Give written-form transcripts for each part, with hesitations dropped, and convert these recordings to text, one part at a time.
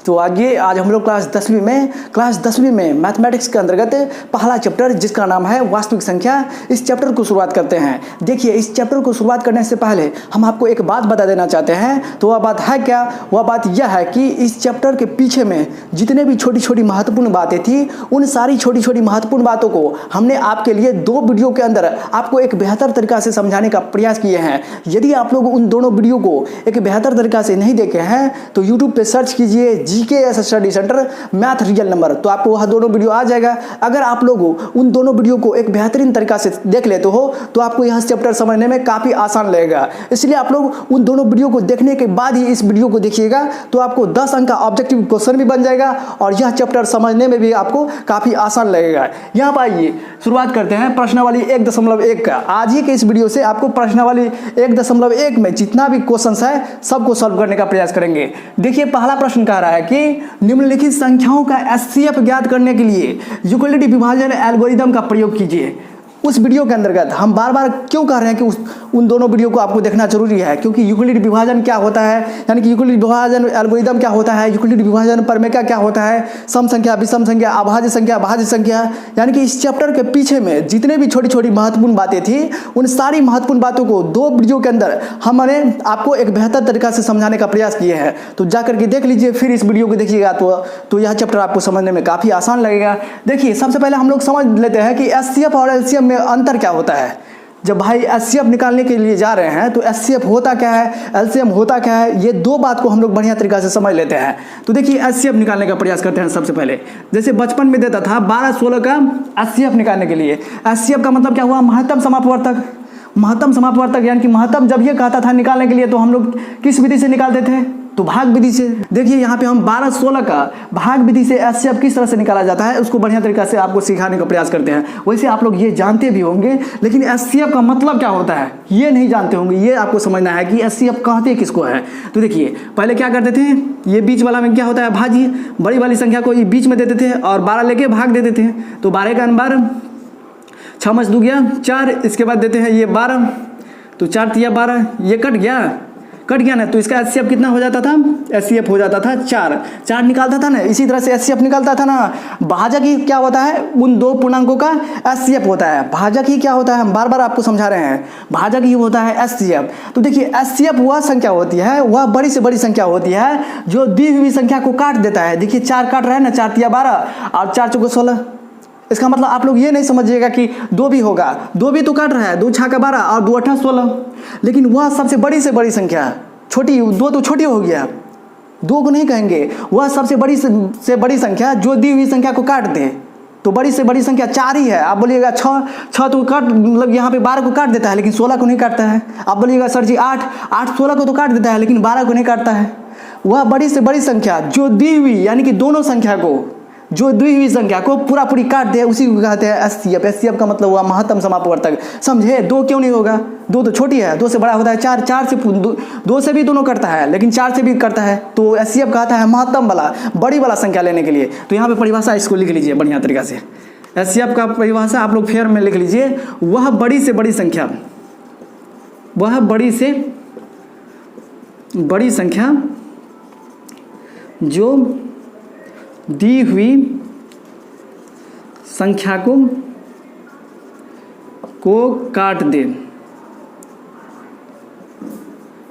तो आगे आज हम लोग क्लास 10वीं में मैथमेटिक्स के अंतर्गत पहला चैप्टर जिसका नाम है वास्तविक संख्या, इस चैप्टर को शुरुआत करते हैं। देखिए, इस चैप्टर को शुरुआत करने से पहले हम आपको एक बात बता देना चाहते हैं। तो वह बात है क्या? वह बात यह है कि इस चैप्टर के पीछे में जितने भी छोटी छोटी महत्वपूर्ण बातें थी, उन सारी छोटी छोटी महत्वपूर्ण बातों को हमने आपके लिए 2 वीडियो के अंदर आपको एक बेहतर तरीका से समझाने का प्रयास किए हैं। यदि आप लोग उन दोनों वीडियो को एक बेहतर तरीका से नहीं देखे हैं तो यूट्यूब पे सर्च कीजिए GKS study centre math real number, तो आपको वह दोनों वीडियो आ जाएगा। अगर आप लोग उन दोनों वीडियो को एक बेहतरीन तरीका से देख लेते हो तो आपको यह चैप्टर समझने में काफ़ी आसान लगेगा। इसलिए आप लोग उन दोनों वीडियो को देखने के बाद ही इस वीडियो को देखिएगा, तो आपको 10 अंक का ऑब्जेक्टिव क्वेश्चन भी बन जाएगा और यह चैप्टर समझने में भी आपको काफ़ी आसान लगेगा। यहाँ पर आइए शुरुआत करते हैं प्रश्नावली 1.1 का। आज ही के इस वीडियो से आपको प्रश्नावली 1.1 में जितना भी क्वेश्चन है सबको सॉल्व करने का प्रयास करेंगे। देखिए, पहला प्रश्न कह रहा है कि निम्नलिखित संख्याओं का HCF ज्ञात करने के लिए यूक्लिड विभाजन एल्गोरिदम का प्रयोग कीजिए। उस वीडियो के अंतर्गत हम बार बार क्यों कह रहे हैं कि उन दोनों वीडियो को आपको देखना जरूरी है, क्योंकि यूक्लिड विभाजन क्या होता है, यानी कि यूक्लिड विभाजन एल्गोरिदम क्या होता है, यूक्लिड विभाजन प्रमेय क्या होता है, सम संख्या, विषम संख्या, अभाज्य संख्या, भाज्य संख्या, यानी कि इस चैप्टर के पीछे में जितने भी छोटी छोटी महत्वपूर्ण बातें थी, उन सारी महत्वपूर्ण बातों को 2 वीडियो के अंदर हमने आपको एक बेहतर तरीका से समझाने का प्रयास किए हैं। तो जाकर के देख लीजिए, फिर इस वीडियो को देखिएगा तो यह चैप्टर आपको समझने में काफ़ी आसान लगेगा। देखिए, सबसे पहले हम लोग समझ लेते हैं कि HCF और LCM में अंतर क्या होता है। जब भाई HCF निकालने के लिए जा रहे हैं तो HCF होता क्या है, LCM होता क्या है, ये 2 बात को हम लोग बढ़िया तरीका से समझ लेते हैं। तो देखिए, HCF निकालने का प्रयास करते हैं। सबसे पहले जैसे बचपन में देता था 12-16 का HCF निकालने के लिए। HCF का मतलब क्या हुआ? महत्तम समापवर्तक। महत्तम समापवर्तक यानी कि महत्तम जब ये कहता था निकालने के लिए तो हम लोग किस विधि से निकालते थे? तो भाग विधि से। देखिए, यहाँ पे हम 12-16 का भाग विधि से HCF किस तरह से निकाला जाता है उसको बढ़िया तरीका से आपको सिखाने का प्रयास करते हैं। वैसे आप लोग ये जानते भी होंगे, लेकिन HCF का मतलब क्या होता है ये नहीं जानते होंगे। ये आपको समझना है कि HCF कहते किसको है। तो देखिए, पहले क्या करते थे, ये बीच वाला में क्या होता है? भाज्य। बड़ी वाली संख्या को ये बीच में देते थे और 12 लेके भाग देते थे। तो 12 का 12, 6 मच 2 गया 4, इसके बाद देते हैं ये 12, तो 4 तिया 12, ये कट गया ना, तो इसका HCF कितना हो जाता था? HCF हो जाता था 4 निकालता था ना। इसी तरह से HCF निकालता था ना। भाजक ही क्या होता है? उन 2 पूर्णांकों का HCF होता है। भाजक ही क्या होता है? हम बार बार आपको समझा रहे हैं, भाजक ही होता है HCF। तो देखिए, HCF वह संख्या होती है, वह बड़ी से बड़ी संख्या होती है जो दी हुई संख्या को काट देता है। देखिए, 4 काट रहा है ना, 4 तिया 12 और 4 चौके 16। इसका मतलब आप लोग ये नहीं समझिएगा कि 2 भी होगा, 2 भी तो काट रहा है, 2 6 का 12 और 2 8 16। लेकिन वह सबसे बड़ी से बड़ी संख्या, छोटी 2 तो छोटी हो गया, 2 को नहीं कहेंगे, वह सबसे बड़ी से बड़ी संख्या जो दी हुई संख्या को काट दे। तो बड़ी से बड़ी संख्या 4 ही है। आप बोलिएगा 6 तो काट, मतलब यहाँ पे 12 को काट देता है लेकिन 16 को नहीं काटता है। आप बोलिएगा सर जी 8 16 को तो काट देता है लेकिन 12 को नहीं काटता है। वह बड़ी से बड़ी संख्या जो दी हुई, यानी कि दोनों संख्या को, जो दी हुई संख्या को पूरी काट दे, उसी को कहते हैं HCF। HCF का मतलब हुआ महत्तम समापवर्तक। समझे? 2 क्यों नहीं होगा? 2 तो छोटी है, 2 से बड़ा होता है 4, 4 से 2 से भी दोनों करता है लेकिन 4 से भी करता है। तो HCF कहता है महत्तम वाला, बड़ी वाला संख्या लेने के लिए। तो यहाँ पे परिभाषा इसको लिख लीजिए बढ़िया तरीका से। HCF का परिभाषा आप लोग फेयर में लिख लीजिए, वह बड़ी से बड़ी संख्या, वह बड़ी से बड़ी संख्या जो दी हुई संख्या को काट दे।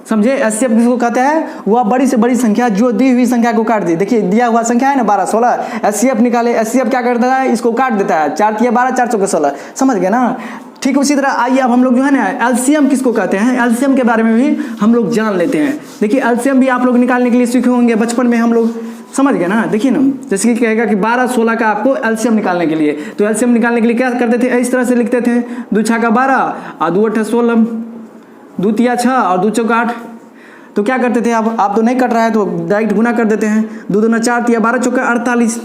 समझे? HCF किसको कहते हैं? वह बड़ी से बड़ी संख्या जो दी हुई संख्या को काट दे। देखिए, दिया हुआ संख्या है ना 12-16, HCF निकाले, HCF क्या करता है? इसको काट देता है। 4 तिया 12, 4 चौके 16। समझ गए ना? ठीक उसी तरह आइए अब हम लोग जो है ना LCM किसको कहते हैं, LCM के बारे में भी हम लोग जान लेते हैं। देखिए, LCM भी आप लोग निकालने के लिए सीखे होंगे बचपन में, हम लोग समझ गए ना। देखिए ना, जैसे कि कहेगा कि 12-16 का आपको LCM निकालने के लिए, तो LCM निकालने के लिए क्या करते थे? इस तरह से लिखते थे, 2 6 का 12 और 2 8 16, 2 तिया 6 और 2 चौका 8। तो क्या करते थे? आप तो नहीं कट रहा है तो डायरेक्ट गुना कर देते हैं, 2 दूना 4 तिया 12 चौका 48।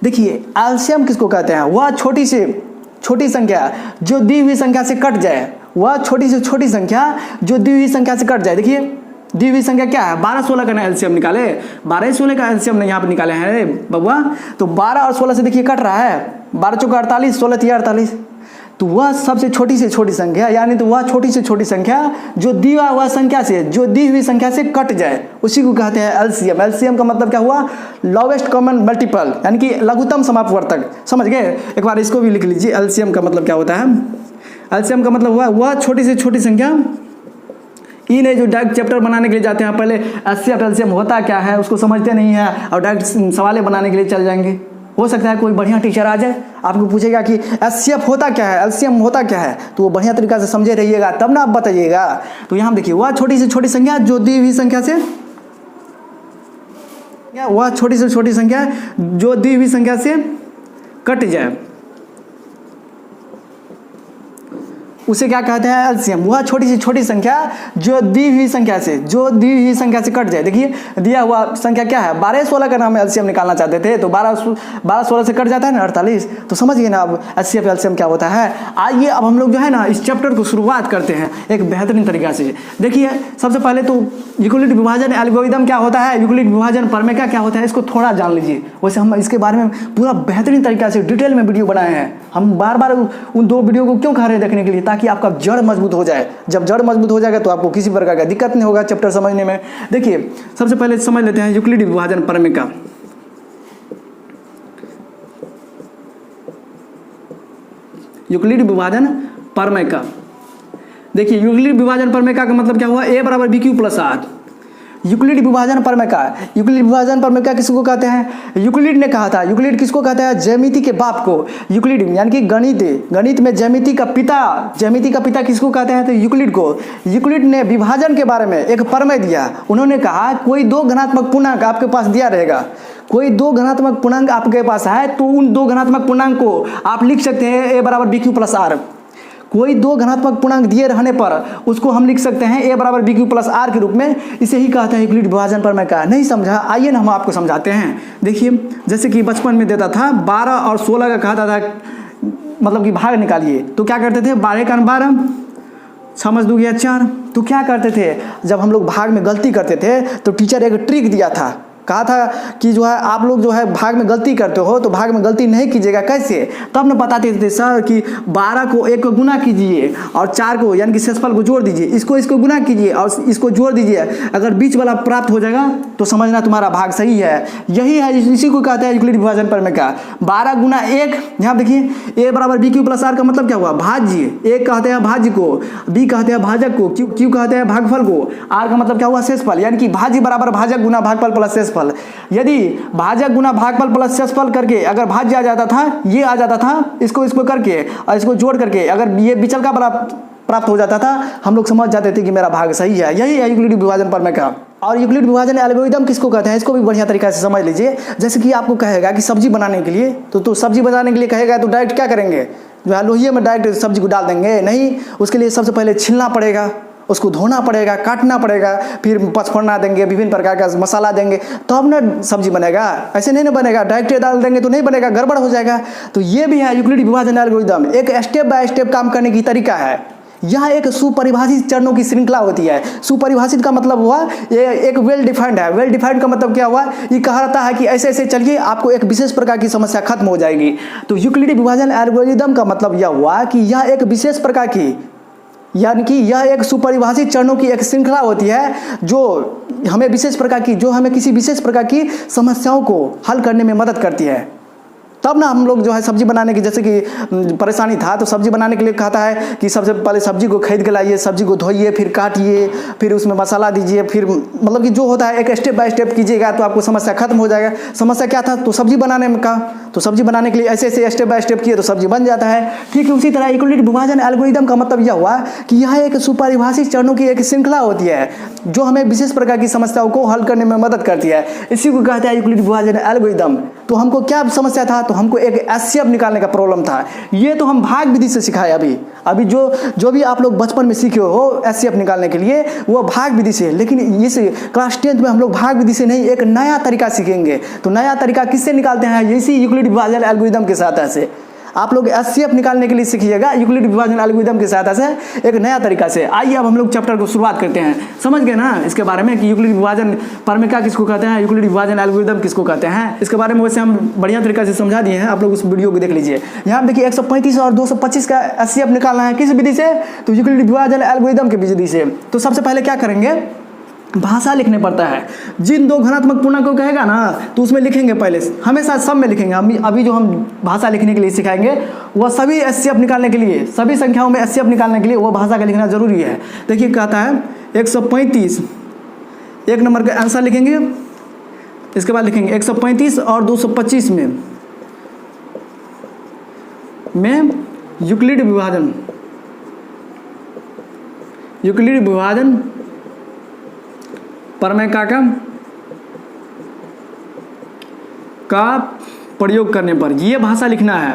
देखिए, LCM किसको कहते हैं? वह छोटी से छोटी संख्या जो दी हुई संख्या से कट जाए, वह छोटी से छोटी संख्या जो दी हुई संख्या से कट जाए। देखिए, दी हुई संख्या क्या है? 12-16 का ना LCM निकाले, 12-16 का LCM नहीं यहाँ पे निकाले हैं बबुआ। तो 12 और 16 से देखिए कट रहा है, 12 चौका 48, 16 तिया 48। तो वह सबसे छोटी से छोटी संख्या, यानी तो वह छोटी से छोटी संख्या जो दी हुआ संख्या से, जो दी हुई संख्या से कट जाए, उसी को कहते हैं एलसीएम। एलसीएम का मतलब क्या हुआ? लोवेस्ट कॉमन मल्टीपल, यानी कि लघुत्तम समापवर्तक। समझ गए? एक बार इसको भी लिख लीजिए, एलसीएम का मतलब क्या होता है। एलसीएम का मतलब हुआ वह छोटी से छोटी संख्या। इन जो डायरेक्ट चैप्टर बनाने के लिए जाते हैं, पहले एचसीएफ एलसीएम होता क्या है उसको समझते नहीं है और डायरेक्ट सवाल बनाने के लिए चल जाएंगे। हो सकता है कोई बढ़िया टीचर आ जाए, आपको पूछेगा कि एचसीएफ होता क्या है, एलसीएम होता क्या है, तो वो बढ़िया तरीका से समझे रहिएगा, तब ना आप बताइएगा। तो यहाँ देखिए, वह छोटी से छोटी संख्या जो दी हुई संख्या से, वह छोटी से छोटी संख्या जो दी हुई संख्या से कट जाए, उसे क्या कहते हैं? एलसीएम। वह छोटी से छोटी संख्या जो दी हुई संख्या से, कट जाए। देखिए दिया हुआ संख्या क्या है, 12 16 का नाम एलसीएम निकालना चाहते थे, तो 12 16 से कट जाता है ना 48। तो समझिए ना अब एचसीएफ एलसीएम क्या होता है। आइए अब हम लोग जो है ना इस चैप्टर को शुरुआत करते हैं एक बेहतरीन तरीका से। देखिए सबसे पहले तो यूक्लिड विभाजन एल्गोरिदम क्या होता है, यूक्लिड विभाजन प्रमेय क्या होता है, इसको थोड़ा जान लीजिए। वैसे हम इसके बारे में पूरा बेहतरीन तरीका से डिटेल में वीडियो बनाए हैं। हम बार बार उन 2 वीडियो को क्यों कह रहे हैं देखने के लिए, ताकि आपका जड़ मजबूत हो जाए। जब जड़ मजबूत हो जाएगा तो आपको किसी प्रकार का दिक्कत नहीं होगा चैप्टर समझने में। देखिए सबसे पहले समझ लेते हैं यूक्लिड विभाजन प्रमेय का। यूक्लिड विभाजन प्रमेय का देखिए, यूक्लिड विभाजन प्रमेय का मतलब क्या हुआ, a बराबर bq प्लस r। यूक्लिड विभाजन प्रमेय का, यूक्लिड विभाजन प्रमेय का किसको कहते हैं? यूक्लिड ने कहा था। यूक्लिड किसको कहता है? ज्यामिति के बाप को। यूक्लिड यानी कि गणित में ज्यामिति का पिता किसको कहते हैं? तो यूक्लिड को। यूक्लिड ने विभाजन के बारे में एक प्रमेय दिया। उन्होंने कहा कोई 2 धनात्मक पूर्णांक आपके पास दिया रहेगा, कोई 2 धनात्मक पूर्णांक आपके पास है, तो उन 2 धनात्मक पूर्णांक को आप लिख सकते हैं a बराबर bq प्लस r। कोई 2 धनात्मक पूर्णांक दिए रहने पर उसको हम लिख सकते हैं a बराबर bq प्लस r के रूप में। इसे ही कहते हैं यूक्लिड विभाजन प्रमेय का। नहीं समझा? आइए ना हम आपको समझाते हैं। देखिए जैसे कि बचपन में देता था 12 और 16 का कहता था, मतलब कि भाग निकालिए, तो क्या करते थे? 12 का 12, 6 × 2 = 4। तो क्या करते थे, जब हम लोग भाग में गलती करते थे तो टीचर एक ट्रिक दिया था, कहा था कि जो है आप लोग जो है भाग में गलती करते हो तो भाग में गलती नहीं कीजिएगा। कैसे? तब न बताते थे सर कि 12 को 1 को गुना कीजिए और 4 को यानी कि शेषफल को जोड़ दीजिए, इसको गुना कीजिए और इसको जोड़ दीजिए, अगर बीच वाला प्राप्त हो जाएगा तो समझना तुम्हारा भाग सही है। यही है, इसी को कहते हैं यूक्लिड विभाजन प्रमेय का। 12 गुना 1, यहाँ देखिए a बराबर bq प्लस r का मतलब क्या हुआ? भाज्य। a कहते हैं भाज्य को, b कहते हैं भाजक को, q कहते हैं भागफल को, r का मतलब क्या हुआ? शेषफल। यानी कि भाज्य बराबर भाजक गुना भागफल प्लस शेषफल। यदि भाजक गुना भागफल प्लस शेषफल करके अगर भाज्य आ जाता था, ये आ जाता था, इसको करके और इसको जोड़ करके अगर ये विचल का प्राप्त हो जाता था, हम लोग समझ जाते थे कि मेरा भाग सही है। यही है यूक्लिड विभाजन प्रमेय का। और यूक्लिड विभाजन एल्गोरिदम किसको कहते हैं, इसको भी बढ़िया तरीका से समझ लीजिए। जैसे कि आपको कहेगा कि सब्जी बनाने के लिए, तो सब्जी बनाने के लिए कहेगा तो डायरेक्ट क्या करेंगे? जो है लोहिए में डायरेक्ट सब्जी को डाल देंगे? नहीं, उसके लिए सबसे पहले छीलना पड़ेगा, उसको धोना पड़ेगा, काटना पड़ेगा, फिर पचफोड़ना देंगे, विभिन्न प्रकार का मसाला देंगे, तब ना सब्जी बनेगा। ऐसे नहीं ना बनेगा, डायरेक्ट डाल देंगे तो नहीं बनेगा, गड़बड़ हो जाएगा। तो ये भी है यूक्लिड विभाजन एल्गोरिदम, एक स्टेप बाय स्टेप काम करने की तरीका है। यह एक सुपरिभाषित चरणों की श्रृंखला होती है। सुपरिभाषित का मतलब हुआ ये एक वेल डिफाइंड है। वेल डिफाइंड का मतलब क्या हुआ? ये कहा जाता है कि ऐसे ऐसे चलिए, आपको एक विशेष प्रकार की समस्या खत्म हो जाएगी। तो यूक्लिड विभाजन एल्गोरिदम का मतलब यह हुआ कि यह एक विशेष प्रकार की, यानी कि यह एक सुपरिभाषित चरणों की एक श्रृंखला होती है जो हमें किसी विशेष प्रकार की समस्याओं को हल करने में मदद करती है। तब ना हम लोग जो है सब्जी बनाने की, जैसे कि परेशानी था तो सब्जी बनाने के लिए कहता है कि सबसे पहले सब्जी को खरीद के लाइए, सब्जी को धोइए, फिर काटिए, फिर उसमें मसाला दीजिए, फिर मतलब कि जो होता है एक स्टेप बाय स्टेप कीजिएगा तो आपको समस्या खत्म हो जाएगा। समस्या क्या था? तो सब्जी बनाने में का, तो सब्जी बनाने के लिए ऐसे ऐसे स्टेप बाय स्टेप किए तो सब्जी बन जाता है। ठीक है, उसी तरह यूक्लिड विभाजन एल्गोरिदम का मतलब यह हुआ कि यह एक सुपरिभाषित चरणों की एक श्रृंखला होती है जो हमें विशेष प्रकार की समस्याओं को हल करने में मदद करती है। इसी को कहते हैं यूक्लिड विभाजन एल्गोरिदम। तो हमको क्या समस्या था? तो हमको एक एचसीएफ निकालने का प्रॉब्लम था। ये तो हम भाग विधि से सिखाए। अभी जो भी आप लोग बचपन में सीखे हो एचसीएफ निकालने के लिए, वो भाग विधि से। लेकिन इस क्लास 10th में हम लोग भाग विधि से नहीं, एक नया तरीका सीखेंगे। तो नया तरीका किससे निकालते हैं? इसी यूक्लिड विभाजन एल्गोरिदम के साथ। ऐसे आप लोग एचसीएफ निकालने के लिए सीखिएगा यूक्लिड विभाजन एल्गोरिथम की सहायता से एक नया तरीका से। आइए अब हम लोग चैप्टर को शुरुआत करते हैं। समझ गए ना इसके बारे में कि यूक्लिड विभाजन परमेका किसको कहते हैं, यूक्लिड विभाजन एल्गोरिथम किसको कहते हैं, इसके बारे में वैसे हम बढ़िया तरीका से समझा दिए हैं। आप लोग उस वीडियो को देख लीजिए। यहाँ देखिए 135 और 225 का एचसीएफ निकालना है किस विधि से, तो यूक्लिड विभाजन एल्गोरिथम की विधि से। तो सबसे पहले क्या करेंगे, भाषा लिखने पड़ता है। जिन दो घनात्मक पूर्णांक को कहेगा ना तो उसमें लिखेंगे, पहले हमेशा सब में लिखेंगे। अभी जो हम भाषा लिखने के लिए सिखाएंगे वह सभी एचसीएफ निकालने के लिए, सभी संख्याओं में एचसीएफ निकालने के लिए वो भाषा का लिखना जरूरी है। देखिए कहता है 135 एक नंबर का आंसर लिखेंगे, इसके बाद लिखेंगे 135 और 225 में यूक्लिड विभाजन परमेका का प्रयोग करने पर ये भाषा लिखना है।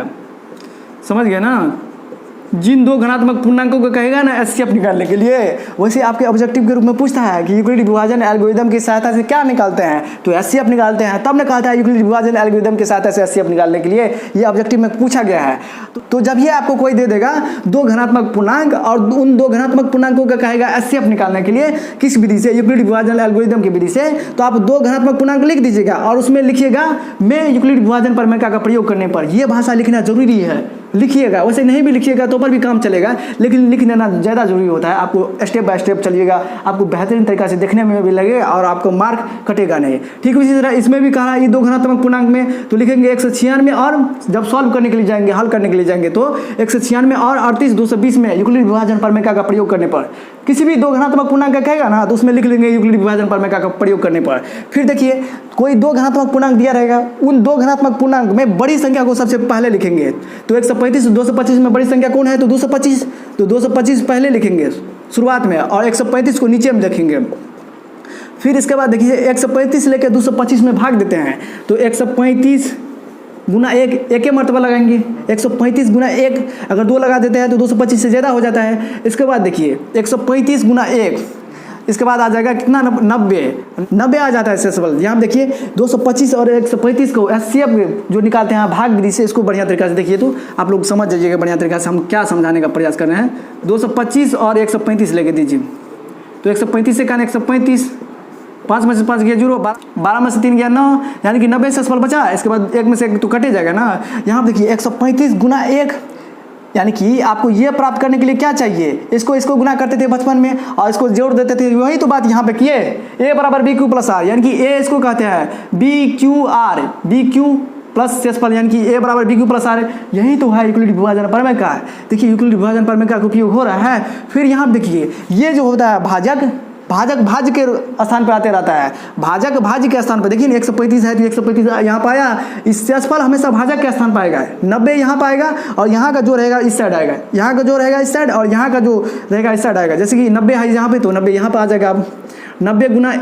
समझ गए ना। जिन दो घनात्मक पूर्णांकों को कहेगा ना एचसीएफ निकालने के लिए, वैसे आपके ऑब्जेक्टिव के रूप में पूछता है कि यूक्लिड विभाजन एल्गोरिथम की सहायता से क्या निकालते हैं, तो एचसीएफ निकालते हैं। तब ने कहा था यूक्लिड विभाजन एल्गोरिथम की सहायता से एचसीएफ निकालने के लिए, ये ऑब्जेक्टिव में पूछा गया है। तो जब ये आपको कोई दे देगा दो घनात्मक पूर्णांक और उन दो घनात्मक पूर्णांकों का कहेगा एचसीएफ निकालने के लिए किस विधि से, यूक्लिड विभाजन एल्गोरिथम की विधि से, तो आप दो घनात्मक पूर्णांक लिख दीजिएगा और उसमें लिखिएगा मैं यूक्लिड विभाजन परमेका का प्रयोग करने पर। यह भाषा लिखना जरूरी है, लिखिएगा। वैसे नहीं भी लिखिएगा तो पर भी काम चलेगा, लेकिन लिख देना ज़्यादा जरूरी होता है। आपको स्टेप बाय स्टेप चलिएगा, आपको बेहतरीन तरीका से देखने में भी लगेगा और आपको मार्क कटेगा नहीं। ठीक उसी तरह इसमें भी कहा ये दो घनात्मक पूर्णांक में तो लिखेंगे 196 और जब सॉल्व करने के लिए जाएंगे, हल करने के लिए जाएंगे तो 196 और 38 220 में यूक्लिड विभाजन परमेका का प्रयोग करने पर। किसी भी दो घनात्मक पूर्णांक का कहेगा ना तो उसमें लिख लेंगे यूक्लिड विभाजन परमेका का प्रयोग करने पर। फिर देखिए कोई दो घनात्मक पूर्णांक दिया रहेगा, उन दो घनात्मक पूर्णांक में बड़ी संख्या को सबसे पहले लिखेंगे। तो 135 225 में बड़ी संख्या कौन है, तो 225। तो 225 पहले लिखेंगे शुरुआत में और 135 को नीचे में लिखेंगे। फिर इसके बाद देखिए 135 लेकर 225 में भाग देते हैं तो 135 गुना एक मरतबा लगाएंगे। 135 गुना 1 अगर 2 लगा देते हैं तो 225 से ज़्यादा हो जाता है। इसके बाद देखिए 135 गुना 1, इसके बाद आ जाएगा कितना, 90 आ जाता है सेसबल। यहाँ देखिए 225 और 135 को एचसीएफ जो निकालते हैं भाग विधि से, इसको बढ़िया तरीका से देखिए तो आप लोग समझ जाइएगा बढ़िया तरीका से हम क्या समझाने का प्रयास कर रहे हैं। 225 और 135 लेके दीजिए तो 135 से कहना 135, 5 में से 5 गया 0, 12 में से 3 गया 9, यानी कि 90 सेसबल बचा। इसके बाद 1 में से 1 तो कटे जाएगा ना। यहाँ देखिए 135 गुना 1, यानी कि आपको ये प्राप्त करने के लिए क्या चाहिए, इसको गुना करते थे बचपन में और इसको जोड़ देते थे। वही तो बात यहाँ पे किए, ए बराबर बी क्यू प्लस आर, यानी कि ए इसको कहते हैं B Q R, B Q plus सेसफल, यानी कि ए बराबर बी क्यू प्लस आर। यही तो है यूक्लिड विभाजन परमेका। देखिए यूक्लिड विभाजन परमेका का उपयोग हो रहा है। फिर यहाँ देखिए ये जो होता है भाजक भाज्य के स्थान पर आते रहता है। भाजक भाज्य के स्थान पर देखिए 135 है तो 135 यहाँ पाया, इस सेसफल हमेशा भाजक के स्थान पाएगा। 90 यहाँ पाएगा और यहाँ का जो रहेगा इस साइड आएगा, यहाँ का जो रहेगा इस साइड और यहाँ का जो रहेगा इस साइड आएगा। जैसे कि 90 है यहाँ पे तो 90 यहाँ पर आ जाएगा। अब 90 गुना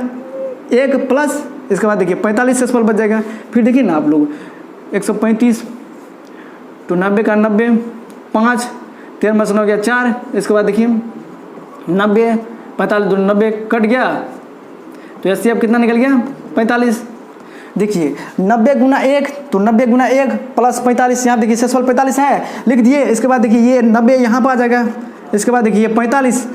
1 प्लस इसके बाद देखिए 45 सेसफल बच जाएगा। फिर देखिए ना आप लोग 135 तो 90 का 90, 5 13 में से 9 हो गया 4, इसके बाद देखिए 90 45 2 90 कट गया तो एचसीएफ कितना निकल गया 45। देखिए 90 गुना 1 तो 90 गुना 1 प्लस 45, यहाँ देखिए सेसफल 45 है लिख दिए। इसके बाद देखिए ये 90 यहाँ पर आ जाएगा। इसके बाद देखिए 45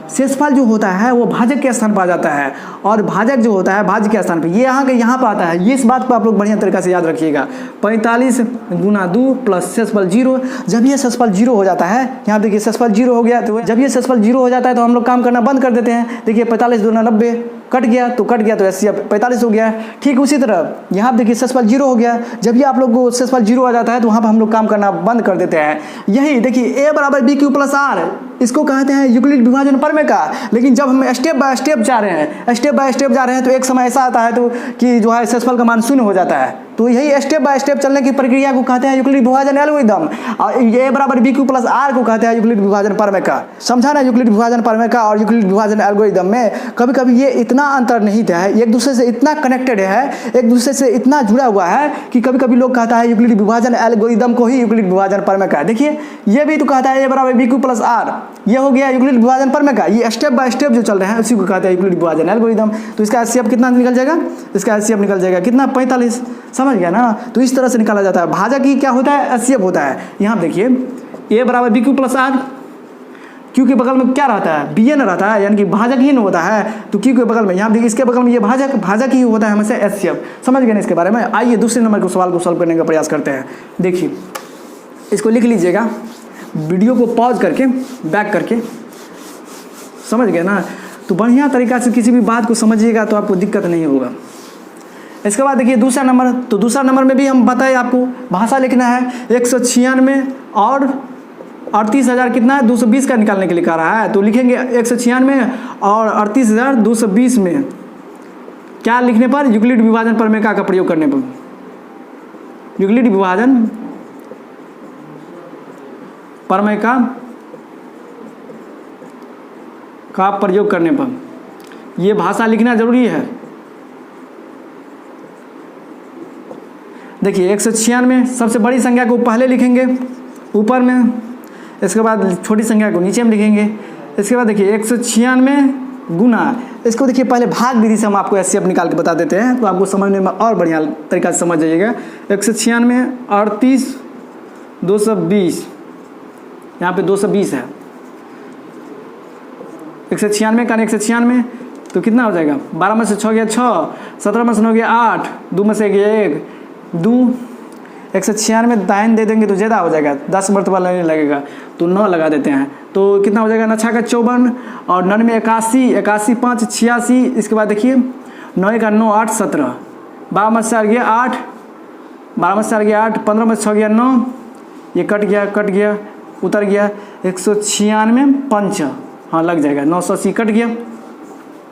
शेषफल जो होता है वो भाजक के स्थान पर आ जाता है और भाजक जो होता है भाज्य के स्थान पर, ये यहाँ पर आता है। ये इस बात को आप लोग बढ़िया तरीका से याद रखिएगा। 45 गुना 2 प्लस शेषफल 0। जब ये शेषफल 0 हो जाता है, यहाँ देखिए शेषफल 0 हो गया, तो जब ये शेषफल 0 हो जाता है तो हम लोग काम करना बंद कर देते हैं। देखिए 45 गुना 90 कट गया तो एचसीएफ 45 हो गया। ठीक उसी तरह यहाँ देखिए शेषफल 0 हो गया। जब ये आप लोग को शेषफल 0 आ जाता है तो वहाँ पर हम लोग काम करना बंद कर देते हैं। यही देखिए ए बराबर बी क्यू प्लस आर, इसको कहते हैं यूक्लिड विभाजन परमेका। लेकिन जब हम स्टेप बाय स्टेप जा रहे हैं तो एक समय ऐसा आता है तो कि जो है शेषफल का मान 0 हो जाता है। तो यही स्टेप बाय स्टेप चलने की प्रक्रिया को कहते हैं यूक्लिड विभाजन एल्गोरिथम। और ए बराबर बी क्यू प्लस आर को कहते हैं यूक्लिड विभाजन परमेका। समझा ना, यूक्लिड विभाजन परमेका और यूक्लिड विभाजन एल्गोरिथम में कभी कभी ये इतना अंतर नहीं है, एक दूसरे से इतना कनेक्टेड है, एक दूसरे से इतना जुड़ा हुआ है कि कभी कभी लोग कहता है यूक्लिड विभाजन एल्गोरिथम को ही यूक्लिड विभाजन परमेका। देखिए ये भी तो कहता है ए बराबर बी क्यू प्लस आर, ये हो गया यूक्लिड विभाजन परमेका। ये स्टेप बाय स्टेप जो चल रहे हैं उसी को कहते हैं यूक्लिड विभाजन एल्गोरिथम। तो इसका एचसीएफ कितना निकल जाएगा, इसका एचसीएफ निकल जाएगा कितना 45। समझ गया ना। तो इस तरह से निकाला जाता है। भाजक ही क्या होता है, एचसीएफ होता है। यहाँ देखिए ए बराबर b Q plus r, q के बगल में क्या रहता है, बी एन रहता है, यानी कि भाजक ही न होता है। तो क्यू के बगल में, यहाँ देखिए इसके बगल में ये भाजक ही होता है हमेशा एचसीएफ। समझ गए ना इसके बारे में। आइए दूसरे नंबर के सवाल को सॉल्व करने का प्रयास करते हैं। देखिए इसको लिख लीजिएगा, वीडियो को पॉज करके बैक करके, समझ गए ना। तो बढ़िया तरीका से किसी भी बात को समझिएगा तो आपको दिक्कत नहीं होगा। इसके बाद देखिए दूसरा नंबर, तो दूसरा नंबर में भी हम बताए आपको भाषा लिखना है। 196 और 38,000 कितना है, 220 का निकालने के लिए कह रहा है। तो लिखेंगे 196 और 38,220 में क्या लिखने पर, यूक्लिड विभाजन प्रमेय का प्रयोग करने पर, यूक्लिड विभाजन प्रमेय का प्रयोग करने पर यह भाषा लिखना जरूरी है। देखिए 196 सबसे बड़ी संख्या को पहले लिखेंगे ऊपर में, इसके बाद छोटी संख्या को नीचे में लिखेंगे। इसके बाद देखिए 196 गुना, इसको देखिए पहले भाग विधि से हम आपको एचसीएफ निकाल के बता देते हैं तो आपको समझने में और बढ़िया तरीका से समझ जाइएगा। 196 38,220, यहाँ पे 220 है। 196 का 196 तो कितना हो जाएगा, 12 में से 6 गया 6, 17 में से 9 गया 8, 2 में से गया 1, 2, 196 दाइन दे देंगे तो ज़्यादा हो जाएगा, 10 मरतबा नहीं लगेगा तो 9 लगा देते हैं। तो कितना हो जाएगा, 9 का 54 और 9 में 81, 81 5 86। इसके बाद देखिए 9 का 9 8 17, 12 में से 4 गया 8, 12 में से 4 गया 8, 15 में से 6 गया 9, ये कट गया उतर गया 196 5, हाँ लग जाएगा, 980 कट गया,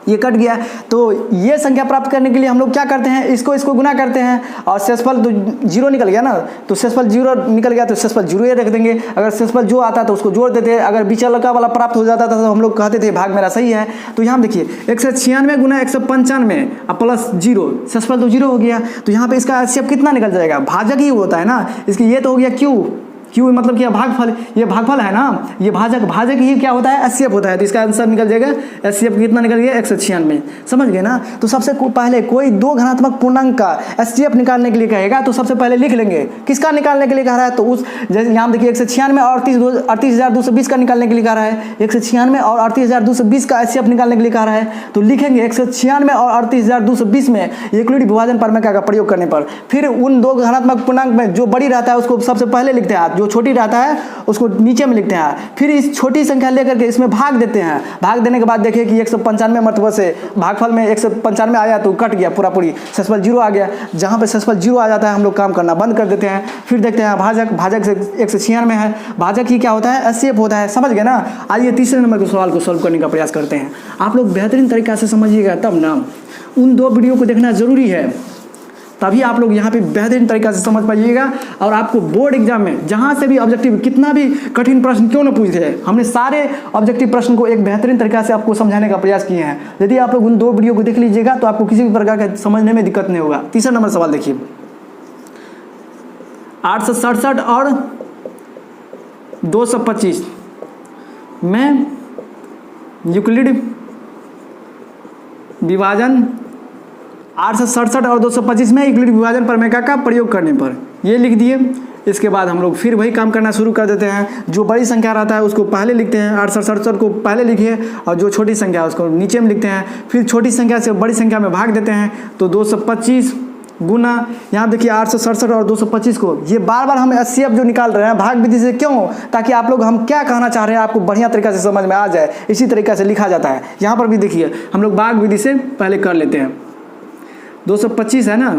ये कट गया। तो ये संख्या प्राप्त करने के लिए हम लोग क्या करते हैं, इसको गुना करते हैं और शेषफल तो 0 निकल गया ना, तो शेषफल 0 निकल गया तो शेषफल 0 ही रख देंगे। अगर शेषफल जो आता तो उसको जोड़ देते हैं, अगर विचलका वाला प्राप्त हो जाता था तो हम लोग कहते थे भाग मेरा सही है। तो यहाँ देखिए 196 गुना 195 प्लस 0, शेषफल तो 0 हो गया। तो यहाँ पे इसका एचसीएफ कितना निकल जाएगा, भाजक ही होता है ना, इसकी ये तो हो गया क्यू मतलब क्या, भागफल, ये भागफल है ना, ये भाजक ही क्या होता है, एचसीएफ होता है। तो इसका आंसर निकल जाएगा एचसीएफ कितना निकल गया, 196। समझ गए ना। तो सबसे पहले कोई दो धनात्मक पूर्णांक का एचसीएफ निकालने के लिए कहेगा तो सबसे पहले लिख लेंगे किसका निकालने के लिए कह रहा है, तो उस जैसे यहाँ देखिए 196 और 38,220 का निकालने के लिए कह रहा है, 196 और 38,220 का एचसीएफ निकालने के लिए कह रहा है। तो लिखेंगे 196 और 38,220 में यूक्लिड विभाजन प्रमेय का प्रयोग करने पर फिर उन दो धनात्मक पूर्णांक में जो बड़ी रहता है उसको सबसे पहले लिखते हैं, जो छोटी रहता है उसको नीचे में लिखते हैं। फिर इस छोटी संख्या लेकर के इसमें भाग देते हैं। भाग देने के बाद देखिए कि 195 मरतबा से भागफल में 195 आया तो कट गया पूरी, शेषफल 0 आ गया। जहाँ पे शेषफल 0 आ जाता है हम लोग काम करना बंद कर देते हैं। फिर देखते हैं भाजक से 196 है, भाजक ही क्या होता है, एचसीएफ होता है। समझ गए ना। आइए तीसरे नंबर के सवाल को सॉल्व करने का प्रयास करते हैं। आप लोग बेहतरीन तरीका से समझिएगा तब ना, उन दो वीडियो को देखना जरूरी है, तभी आप लोग यहाँ पे बेहतरीन तरीका से समझ पाइएगा। और आपको बोर्ड एग्जाम में जहाँ से भी ऑब्जेक्टिव कितना भी कठिन प्रश्न क्यों न पूछे, हमने सारे ऑब्जेक्टिव प्रश्न को एक बेहतरीन तरीका से आपको समझाने का प्रयास किए हैं। यदि आप लोग उन दो वीडियो को देख लीजिएगा तो आपको किसी भी प्रकार का समझने में दिक्कत नहीं होगा। तीसरा नंबर सवाल देखिए, 867 और 225 में यूक्लिड विभाजन 867 और 225 में यूक्लिड विभाजन प्रमेय का प्रयोग करने पर ये लिख दिए। इसके बाद हम लोग फिर वही काम करना शुरू कर देते हैं। जो बड़ी संख्या रहता है उसको पहले लिखते हैं, 867 को पहले लिखिए और जो छोटी संख्या है उसको नीचे में लिखते हैं। फिर छोटी संख्या से बड़ी संख्या में भाग देते हैं। तो 225 गुना, यहाँ देखिए 867 और 225 को ये बार बार हम एचसीएफ जो निकाल रहे हैं भाग विधि से, क्यों, ताकि आप लोग हम क्या कहना चाह रहे हैं आपको बढ़िया तरीका से समझ में आ जाए। इसी तरीका से लिखा जाता है। यहाँ पर भी देखिए हम लोग भाग विधि से पहले कर लेते हैं। 225 है ना,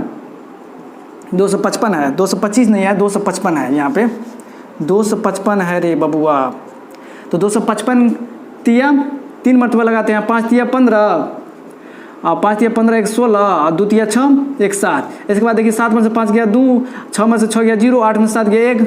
255 है, 225 नहीं है, 255 है। यहाँ पे 255 है रे बबुआ। तो 255 तिया 3 मरतबा लगाते हैं, 5 तिया 15 और 5 तिया 15 1 16 और 2 तिया 6 1 7। इसके बाद देखिए 7 में से 5 गया 2, 6 में से 6 गया 0, 8 में से 7 गया 1।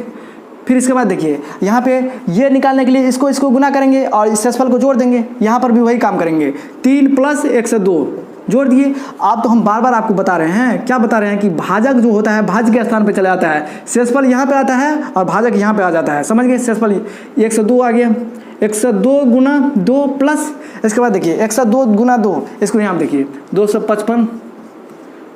फिर इसके बाद देखिए यहाँ पे ये निकालने के लिए इसको गुना करेंगे और इस शेषफल को जोड़ देंगे। यहाँ पर भी वही काम करेंगे, 3 + 102 जोड़ दिए। आप तो हम बार बार आपको बता रहे हैं, क्या बता रहे हैं कि भाजक जो होता है भाज्य के स्थान पे चला जाता है, शेषफल यहाँ पे आता है और भाजक यहाँ पे आ जाता है। समझ गए। शेषफल 102 आ गया, 102 गुना 2 प्लस, इसके बाद देखिए 102 गुना 2, इसको यहाँ देखिए 255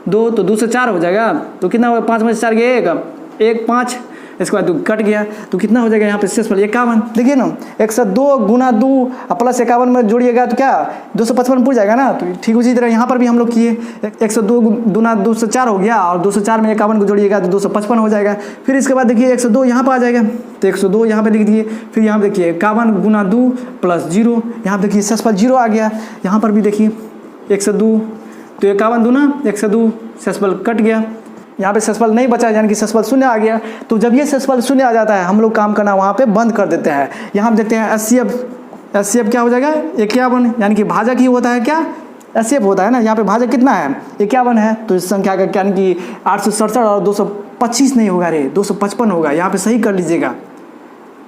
2 तो 2 से 4 हो जाएगा, तो कितना होगा, 5 में से 4 गया 1, 1 5, इसके बाद 2 कट गया, तो कितना हो जाएगा यहाँ पे शेषफल 51। देखिए ना 102 गुना 2 प्लस 51 में जोड़िएगा तो क्या 255 पूछ जाएगा ना। तो ठीक उसी तरह यहाँ पर भी हम लोग किए, 102 गुना 2 से 4 हो गया, और 204 में 51 को जोड़िएगा तो 255 हो जाएगा। फिर इसके बाद देखिए 102 यहाँ पर आ जाएगा, तो 102 यहाँ पे लिख दिए। फिर यहाँ पे देखिए 51 गुना 2 प्लस 0, यहाँ पे देखिए शेषफल 0 आ गया। यहाँ पर भी देखिए 102, तो 51 दूना 102, शेषफल कट गया, यहाँ पे शेषफल नहीं बचा, यानी कि शेषफल शून्य आ गया। तो जब ये शेषफल शून्य आ जाता है हम लोग काम करना वहाँ पे बंद कर देते हैं। यहाँ पे देखते हैं HCF क्या हो जाएगा 51, यानी कि भाजक ही होता है क्या, HCF होता है ना। यहाँ पे भाजक कितना है 51 है, तो इस संख्या का यानी कि 867 और 225 नहीं होगा रे, 255 होगा। यहाँ पे सही कर लीजिएगा,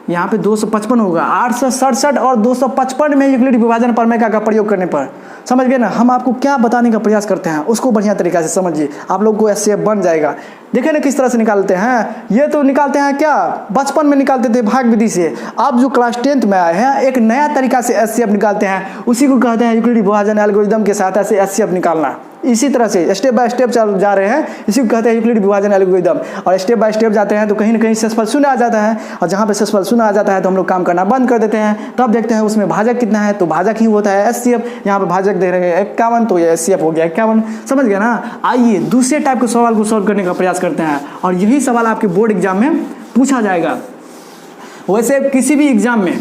यहाँ पे 255 होगा। 867 और 255 में यूक्लिड विभाजन प्रमेय का प्रयोग करने पर, समझ गए ना। हम आपको क्या बताने का प्रयास करते हैं उसको बढ़िया तरीका से समझिए, आप लोग को HCF बन जाएगा। देखिए ना किस तरह से निकालते हैं, ये तो निकालते हैं क्या बचपन में निकालते थे भाग विधि से। आप जो क्लास 10th में आए हैं एक नया तरीका से HCF निकालते हैं, उसी को कहते हैं यूक्लिड विभाजन एल्गोरिदम के साथ ऐसे HCF निकालना। इसी तरह से स्टेप बाय स्टेप चल जा रहे हैं, इसी को कहते हैं यूक्लिड विभाजन एल्गोरिदम। और स्टेप बाय स्टेप जाते हैं तो कहीं ना कहीं शेषफल शून्य आ जाता है, और जहाँ पे शेषफल शून्य आ जाता है तो हम लोग काम करना बंद कर देते हैं। तब देखते हैं उसमें भाजक कितना है, तो भाजक ही होता है HCF। यहाँ पे भाजक दे रहे हैं 51, तो ये HCF हो गया 51, समझ गया ना। आइए दूसरे टाइप के सवाल को सॉल्व करने का प्रयास करते हैं, और यही सवाल आपके बोर्ड एग्जाम में पूछा जाएगा। वैसे किसी भी एग्जाम में,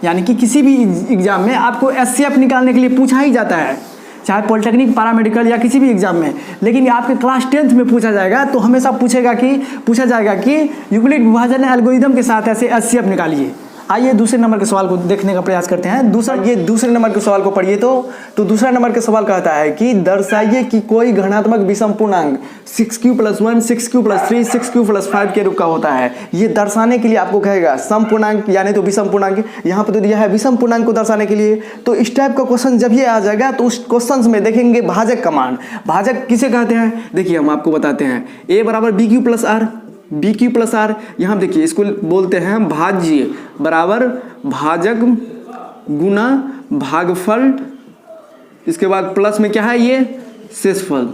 यानी कि किसी भी एग्जाम में आपको HCF निकालने के लिए पूछा ही जाता है, चाहे पॉलिटेक्निक, पैरामेडिकल या किसी भी एग्जाम में। लेकिन आपके क्लास 10th में पूछा जाएगा तो हमेशा पूछा जाएगा कि यूक्लिड विभाजन एल्गोरिदम के साथ ऐसे HCF निकालिए। आइए दूसरे नंबर के सवाल को देखने का प्रयास करते हैं। दूसरे नंबर के सवाल को पढ़िए। तो दूसरा नंबर का सवाल कहता है कि दर्शाइए कि कोई घनात्मक विषम पूर्णांक 6q + 1, 6q + 3, 6q + 5 के रूप का होता है। ये दर्शाने के लिए आपको कहेगा सम पूर्णांक यानी तो विषम पूर्णांक, यहाँ पर तो दिया है विषम पूर्णांक को दर्शाने के लिए। तो इस टाइप का क्वेश्चन जब ये आ जाएगा तो उस क्वेश्चन में देखेंगे भाजक का मान। भाजक किसे कहते हैं, देखिए हम आपको बताते हैं। A = BQ + R, BQ + R, यहाँ देखिए इसको बोलते हैं भाज्य बराबर भाजक गुना भागफल, इसके बाद प्लस में क्या है ये शेषफल।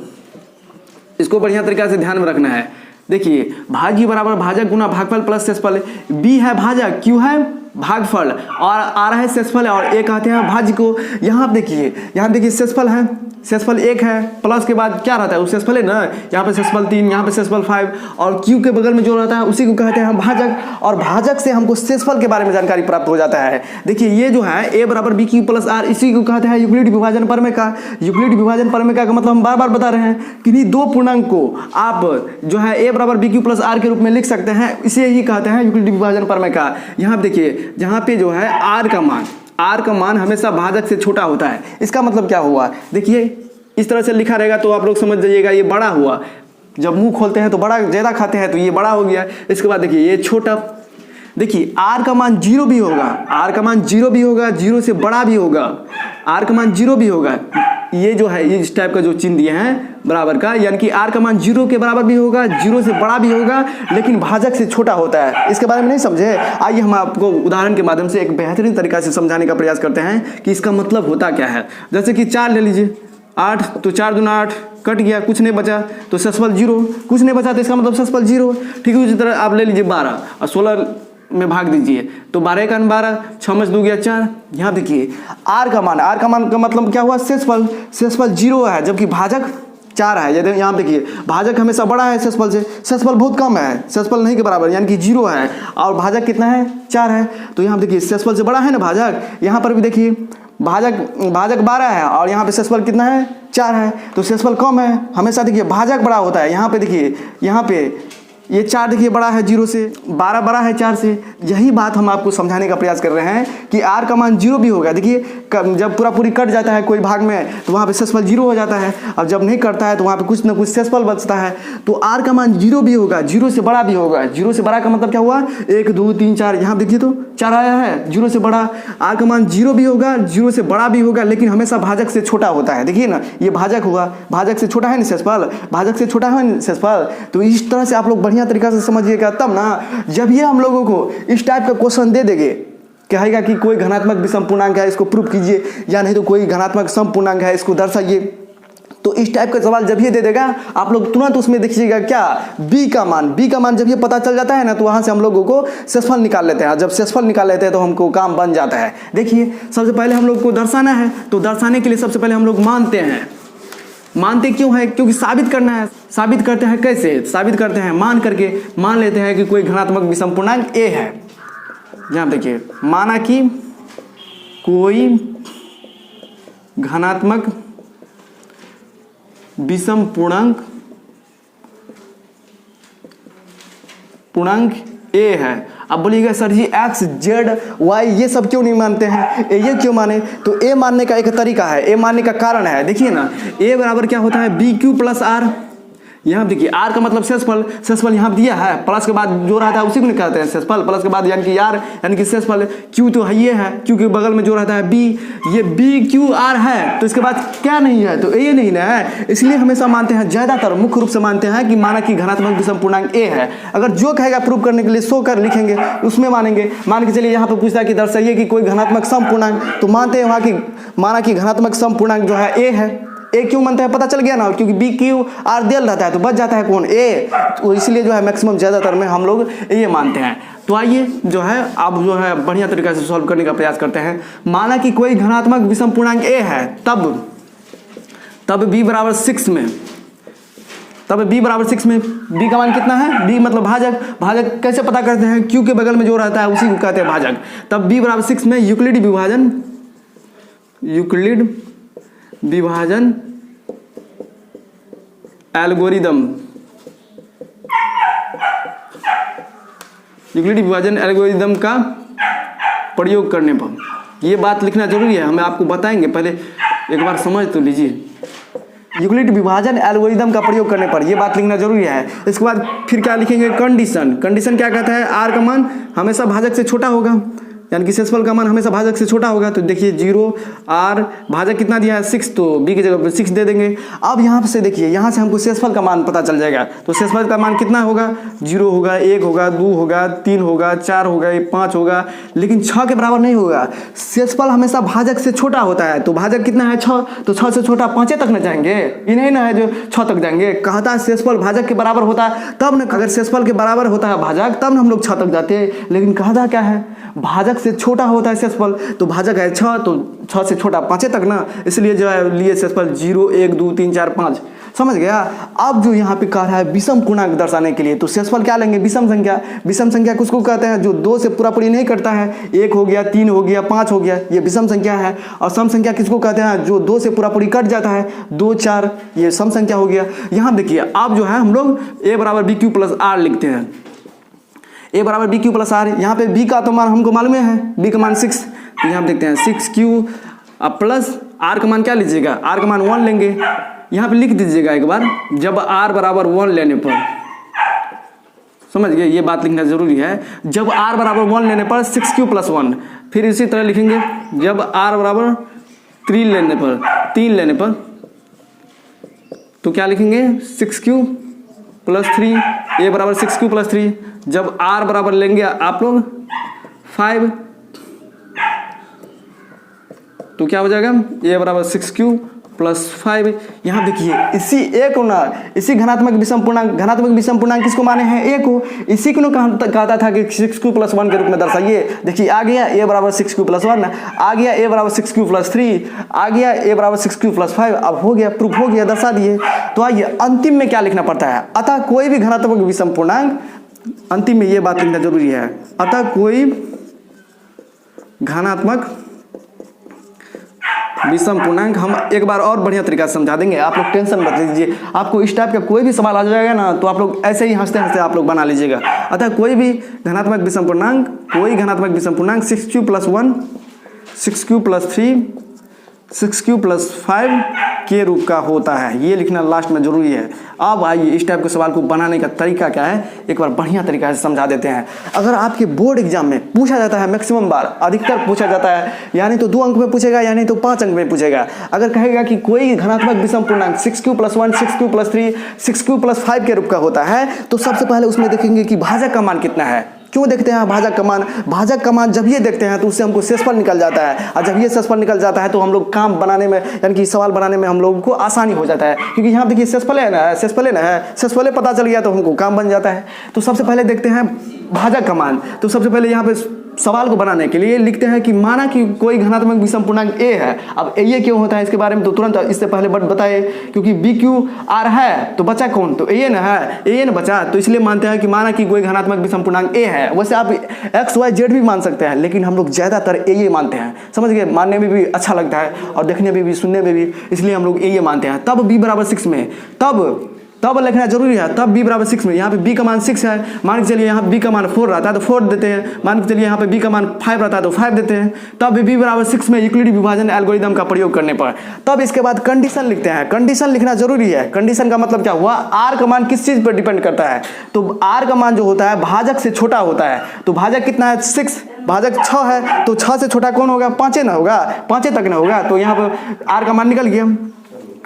इसको बढ़िया तरीका से ध्यान में रखना है। देखिए भाज्य बराबर भाजक गुना भागफल प्लस शेषफल। B है भाजक, Q है भागफल, और R है शेषफल, और A कहते हैं भाज्य को। यहाँ देखिए शेषफल है, शेषफल 1 है, प्लस के बाद क्या रहता है उस शेषफल है ना, यहाँ पे शेषफल 3, यहाँ पे शेषफल 5, और Q के बगल में जो रहता है उसी को कहते हैं भाजक। और भाजक से हमको शेषफल के बारे में जानकारी प्राप्त हो जाता है। देखिए ये जो है A = BQ + R, इसी को कहते हैं यूक्लिड विभाजन प्रमेय का। यूक्लिड विभाजन प्रमेय का मतलब हम बार बार बता रहे हैं कि दो पूर्णांक को आप जो है A = BQ + R के रूप में लिख सकते हैं, इसे ही कहते हैं यूक्लिड विभाजन प्रमेय का। यहाँ देखिए जहाँ पे जो है R का मान हमेशा भाजक से छोटा होता है। इसका मतलब क्या हुआ, देखिए इस तरह से लिखा रहेगा तो आप लोग समझ जाइएगा ये बड़ा हुआ। जब मुंह खोलते हैं तो बड़ा ज़्यादा खाते हैं तो ये बड़ा हो गया। इसके बाद देखिए ये छोटा, देखिए R का मान 0 भी होगा, 0 से बड़ा भी होगा, R का मान 0 भी होगा। ये जो है इस टाइप का जो चिन्ह दिए हैं बराबर का, यानी कि R का मान 0 के बराबर भी होगा, 0 से बड़ा भी होगा, लेकिन भाजक से छोटा होता है। इसके बारे में नहीं समझे, आइए हम आपको उदाहरण के माध्यम से एक बेहतरीन तरीका से समझाने का प्रयास करते हैं कि इसका मतलब होता क्या है। जैसे कि 4 ले लीजिए, 8, तो 4 दूना 8, कट गया, कुछ नहीं बचा तो शेषफल 0, कुछ नहीं बचा तो इसका मतलब शेषफल 0। ठीक है, उसी तरह आप ले लीजिए 12 और 16 में भाग दीजिए तो 12 × 12, 6 में 2 गया 4। यहाँ देखिए R का मान का मतलब क्या हुआ, शेषफल 0 है, जबकि भाजक 4 है। यदि यहाँ देखिए भाजक हमेशा बड़ा है शेषफल से, शेषफल बहुत कम है, शेषफल नहीं के बराबर, यानी कि 0 है, और भाजक कितना है 4 है। तो यहाँ देखिए शेषफल से बड़ा है ना भाजक। यहाँ पर भी देखिए भाजक 12 है और यहाँ पे शेषफल कितना है 4 है, तो शेषफल कम है। हमेशा देखिए भाजक बड़ा होता है। यहाँ पे देखिए, यहाँ पे ये 4 देखिए बड़ा है 0 से, 12 बड़ा है 4 से। यही बात हम आपको समझाने का प्रयास कर रहे हैं कि R का मान 0 भी होगा। देखिए जब पूरी कट जाता है कोई भाग में तो वहाँ पे शेषफल 0 हो जाता है, और जब नहीं कटता है तो वहाँ पे कुछ ना कुछ शेषफल बचता है। तो R का मान 0 भी होगा, 0 से बड़ा भी होगा। 0 से बड़ा का मतलब क्या हुआ, 1 2 3 4, यहाँ देखिए तो 4 आया है, 0 से बड़ा। R का मान 0 भी होगा, 0 से बड़ा भी होगा, लेकिन हमेशा भाजक से छोटा होता है। देखिए ना, ये भाजक हुआ, भाजक से छोटा है ना शेषफल, भाजक से छोटा है ना शेषफल। तो इस तरह से आप लोग बढ़िया तरीका से समझिएगा, तब ना जब ये हम लोगों को इस टाइप का क्वेश्चन दे देंगे, कहेगा कि कोई घनात्मक विषम पूर्णांक है इसको प्रूव कीजिए, या नहीं तो कोई घनात्मक सम पूर्णांक है इसको दर्शाइए, तो तो इस टाइप का सवाल जब ये दे देगा आप लोग तुरंत उसमें देखिएगा क्या b का मान जब ये पता चल जाता है ना तो वहाँ से हम लोगों को शेषफल निकाल लेते हैं। जब शेषफल निकाल लेते हैं तो हमको काम बन जाता है। देखिए सबसे पहले हम लोग को दर्शाना है, तो दर्शाने के लिए सबसे पहले हम लोग मानते हैं। मानते क्यों है? क्योंकि साबित करना है। साबित करते हैं कैसे? साबित करते हैं मान करके मान लेते हैं कि कोई धनात्मक विषम पूर्णांक a है। यहाँ देखिए माना कि कोई धनात्मक विषम पूर्णांक a है। अब बोलिएगा सर जी x, z, y ये सब क्यों नहीं मानते हैं? ये क्यों माने? तो a मानने का एक तरीका है, a मानने का कारण है। देखिए ना a बराबर क्या होता है? BQ plus r। यहाँ देखिए r का मतलब शेषफल, शेषफल यहाँ दिया है, प्लस के बाद जो रहता है उसी को निकालते हैं शेषफल, प्लस के बाद यानी कि r यानी कि शेषफल। q तो ये है, q के बगल में जो रहता है b, ये BQR है, तो इसके बाद क्या नहीं है? तो ये नहीं ना है। इसलिए हमेशा मानते हैं, ज्यादातर मुख्य रूप से मानते हैं कि माना कि धनात्मक विषम पूर्णांक a है। अगर जो कहेगा प्रूव करने के लिए सो कर लिखेंगे उसमें मानेंगे। मान के चलिए यहाँ पे पूछता है कि दर्शाइए कि कोई धनात्मक सम पूर्णांक, तो मानते हैं वहाँ की माना कि धनात्मक सम पूर्णांक जो है a है। ए क्यों मानते हैं? पता चल गया ना, क्योंकि बी क्यू आर दिया रहता है तो बच जाता है कौन? ए। तो इसलिए जो है मैक्सिमम ज़्यादातर में हम लोग ये मानते हैं। तो आइए जो है अब जो है बढ़िया तरीका से सॉल्व करने का प्रयास करते हैं। माना कि कोई धनात्मक विषम पूर्णांक ए है, तब बी बराबर 6 में, बी का मान कितना है? बी मतलब भाजक। भाजक कैसे पता करते हैं? क्यू के बगल में जो रहता है उसी को कहते हैं भाजक। तब बी बराबर 6 में यूक्लिड विभाजन एल्गोरिदम का प्रयोग करने पर, ये बात लिखना जरूरी है, हमें आपको बताएंगे, पहले एक बार समझ तो लीजिए। यूक्लिड विभाजन एल्गोरिदम का प्रयोग करने पर ये बात लिखना जरूरी है। इसके बाद फिर क्या लिखेंगे? कंडीशन क्या कहता है? आर का मान हमेशा भाजक से छोटा होगा, यानी कि शेषफल का मान हमेशा भाजक से छोटा होगा। तो देखिए 0 r भाजक कितना दिया है? 6, तो b की जगह पर 6 दे देंगे। अब यहाँ से देखिए, यहाँ से हमको शेषफल का मान पता चल जाएगा। तो शेषफल का मान कितना होगा? 0 होगा, 1 होगा, 2 होगा, 3 होगा, 4 होगा, 5 होगा, लेकिन 6 के बराबर नहीं होगा। शेषफल हमेशा भाजक से छोटा होता है, तो भाजक कितना है? 6, तो 6 से छोटा 5 तक न जाएंगे, ये नहीं ना है जो 6 तक जाएंगे। कहता है शेषफल भाजक के बराबर होता है तब न, अगर शेषफल के बराबर होता है भाजक तब न हम लोग 6 तक जाते हैं, लेकिन कहता क्या है? भाजक से छोटा होता है शेषफल, तो भाजक है 6, तो 6 से छोटा 5 तक ना, इसलिए जो है लिए शेषफल 0, 1, 2, 3, 4, 5। समझ गया? अब जो यहाँ पे कह रहा है विषम पूर्णांक दर्शाने के लिए, तो शेषफल क्या लेंगे? विषम संख्या। विषम संख्या किसको कहते हैं? जो 2 से पूरी नहीं करता है। 1 हो गया, 3 हो गया, 5 हो गया, ये विषम संख्या है। और सम संख्या किसको कहते हैं? जो 2 से पूरी कट जाता है, 2, 4, ये सम संख्या हो गया। यहाँ देखिए अब जो है हम लोग a बराबर बी क्यू प्लस आर लिखते हैं। a बराबर बी क्यू प्लस आर, यहाँ पे b का तो मान हमको मालूम है, b का मान 6, तो यहाँ देखते हैं 6q प्लस r का मान क्या लीजिएगा? r का मान 1 लेंगे। यहाँ पे लिख दीजिएगा एक बार, जब r बराबर 1 लेने पर, समझ गए? ये बात लिखना जरूरी है। जब r बराबर 1 लेने पर 6q प्लस 1, फिर इसी तरह लिखेंगे जब r बराबर 3 लेने पर, तो क्या लिखेंगे? 6q प्लस 3, a बराबर 6q प्लस 3। जब r बराबर लेंगे आप लोग 5, तो क्या हो जाएगा? a बराबर 6q प्लस 5। यहाँ देखिए इसी a को ना, इसी धनात्मक विषम पूर्णांक किसको माने हैं? a को। इसी को कहता था कि 6q प्लस 1 के रूप में दर्शाइए। देखिए आ गया a बराबर 6q प्लस 1, आ गया a बराबर 6q प्लस 3, आ गया a बराबर 6q प्लस 5। अब हो गया, प्रूफ हो गया, दर्शा दिए। तो आइए अंतिम में क्या लिखना पड़ता है? अतः कोई भी धनात्मक विषम पूर्णांक, अंतिम में ये बात लिखना जरूरी है, अतः कोई धनात्मक विषम पूर्णांक। हम एक बार और बढ़िया तरीका से समझा देंगे, आप लोग टेंशन मत लीजिए। आपको इस टाइप का कोई भी सवाल आ जाएगा ना, तो आप लोग ऐसे ही हंसते हंसते आप लोग बना लीजिएगा। अतः कोई धनात्मक विषम पूर्णांक 6q plus 1, 6q plus 3, 6q plus 5 के रूप का होता है, ये लिखना लास्ट में जरूरी है। अब आइए इस टाइप के सवाल को बनाने का तरीका क्या है, एक बार बढ़िया तरीका से समझा देते हैं। अगर आपके बोर्ड एग्जाम में पूछा जाता है, मैक्सिमम बार, अधिकतर पूछा जाता है, यानी तो 2 अंक में पूछेगा, यानी तो 5 अंक में पूछेगा। अगर कहेगा कि कोई धनात्मक विषम पूर्णांक 6q plus 1, 6q plus 3, 6q plus 5 के रूप का होता है, तो सबसे पहले उसमें देखेंगे कि भाजक का मान कितना है। क्यों देखते हैं भाजक का मान? भाजक का मान जब ये देखते हैं तो उससे हमको शेषफल निकल जाता है, और जब ये शेषफल निकल जाता है तो हम लोग काम बनाने में यानी कि सवाल बनाने में हम लोगों को आसानी हो जाता है, क्योंकि यहाँ देखिए शेषफल है ना, शेषफल है ना, शेषफल पता चल गया तो हमको काम बन जाता है। तो सबसे पहले देखते हैं भाजक का मान। तो सबसे पहले यहाँ पे सवाल को बनाने के लिए लिखते हैं कि माना कि कोई धनात्मक विषम पूर्णांक a है। अब ये क्यों होता है इसके बारे में तो तुरंत इससे पहले बताए, क्योंकि बी क्यू आर है तो बचा कौन? तो ए ना है, ए ना बचा, तो इसलिए मानते हैं कि माना कि कोई धनात्मक विषम पूर्णांक a है। वैसे आप एक्स वाई जेड भी मान सकते हैं, लेकिन हम लोग ज़्यादातर ए मानते हैं, समझ गए? मानने में भी अच्छा लगता है और देखने में भी, सुनने में भी, इसलिए हम लोग ए मानते हैं। तब b बराबर 6 में तब लिखना जरूरी है, तब b बराबर 6 में। यहाँ पे b का मान 6 है, मान के चलिए यहाँ b का मान 4 रहता है तो 4 देते हैं। मान के चलिए यहाँ पे b का मान 5 रहता है तो 5 देते हैं। तब b बराबर 6 में यूक्लिड विभाजन एल्गोरिदम का प्रयोग करने पर तब इसके बाद कंडीशन लिखते हैं। कंडीशन लिखना जरूरी है। कंडीशन का मतलब क्या हुआ? r का मान किस चीज़ पर डिपेंड करता है? तो r का मान जो होता है भाजक से छोटा होता है। तो भाजक कितना है? 6, भाजक 6 है, तो 6 से छोटा कौन होगा? 5 ना होगा, 5 तक ना होगा। तो यहाँ पर r का मान निकल गया।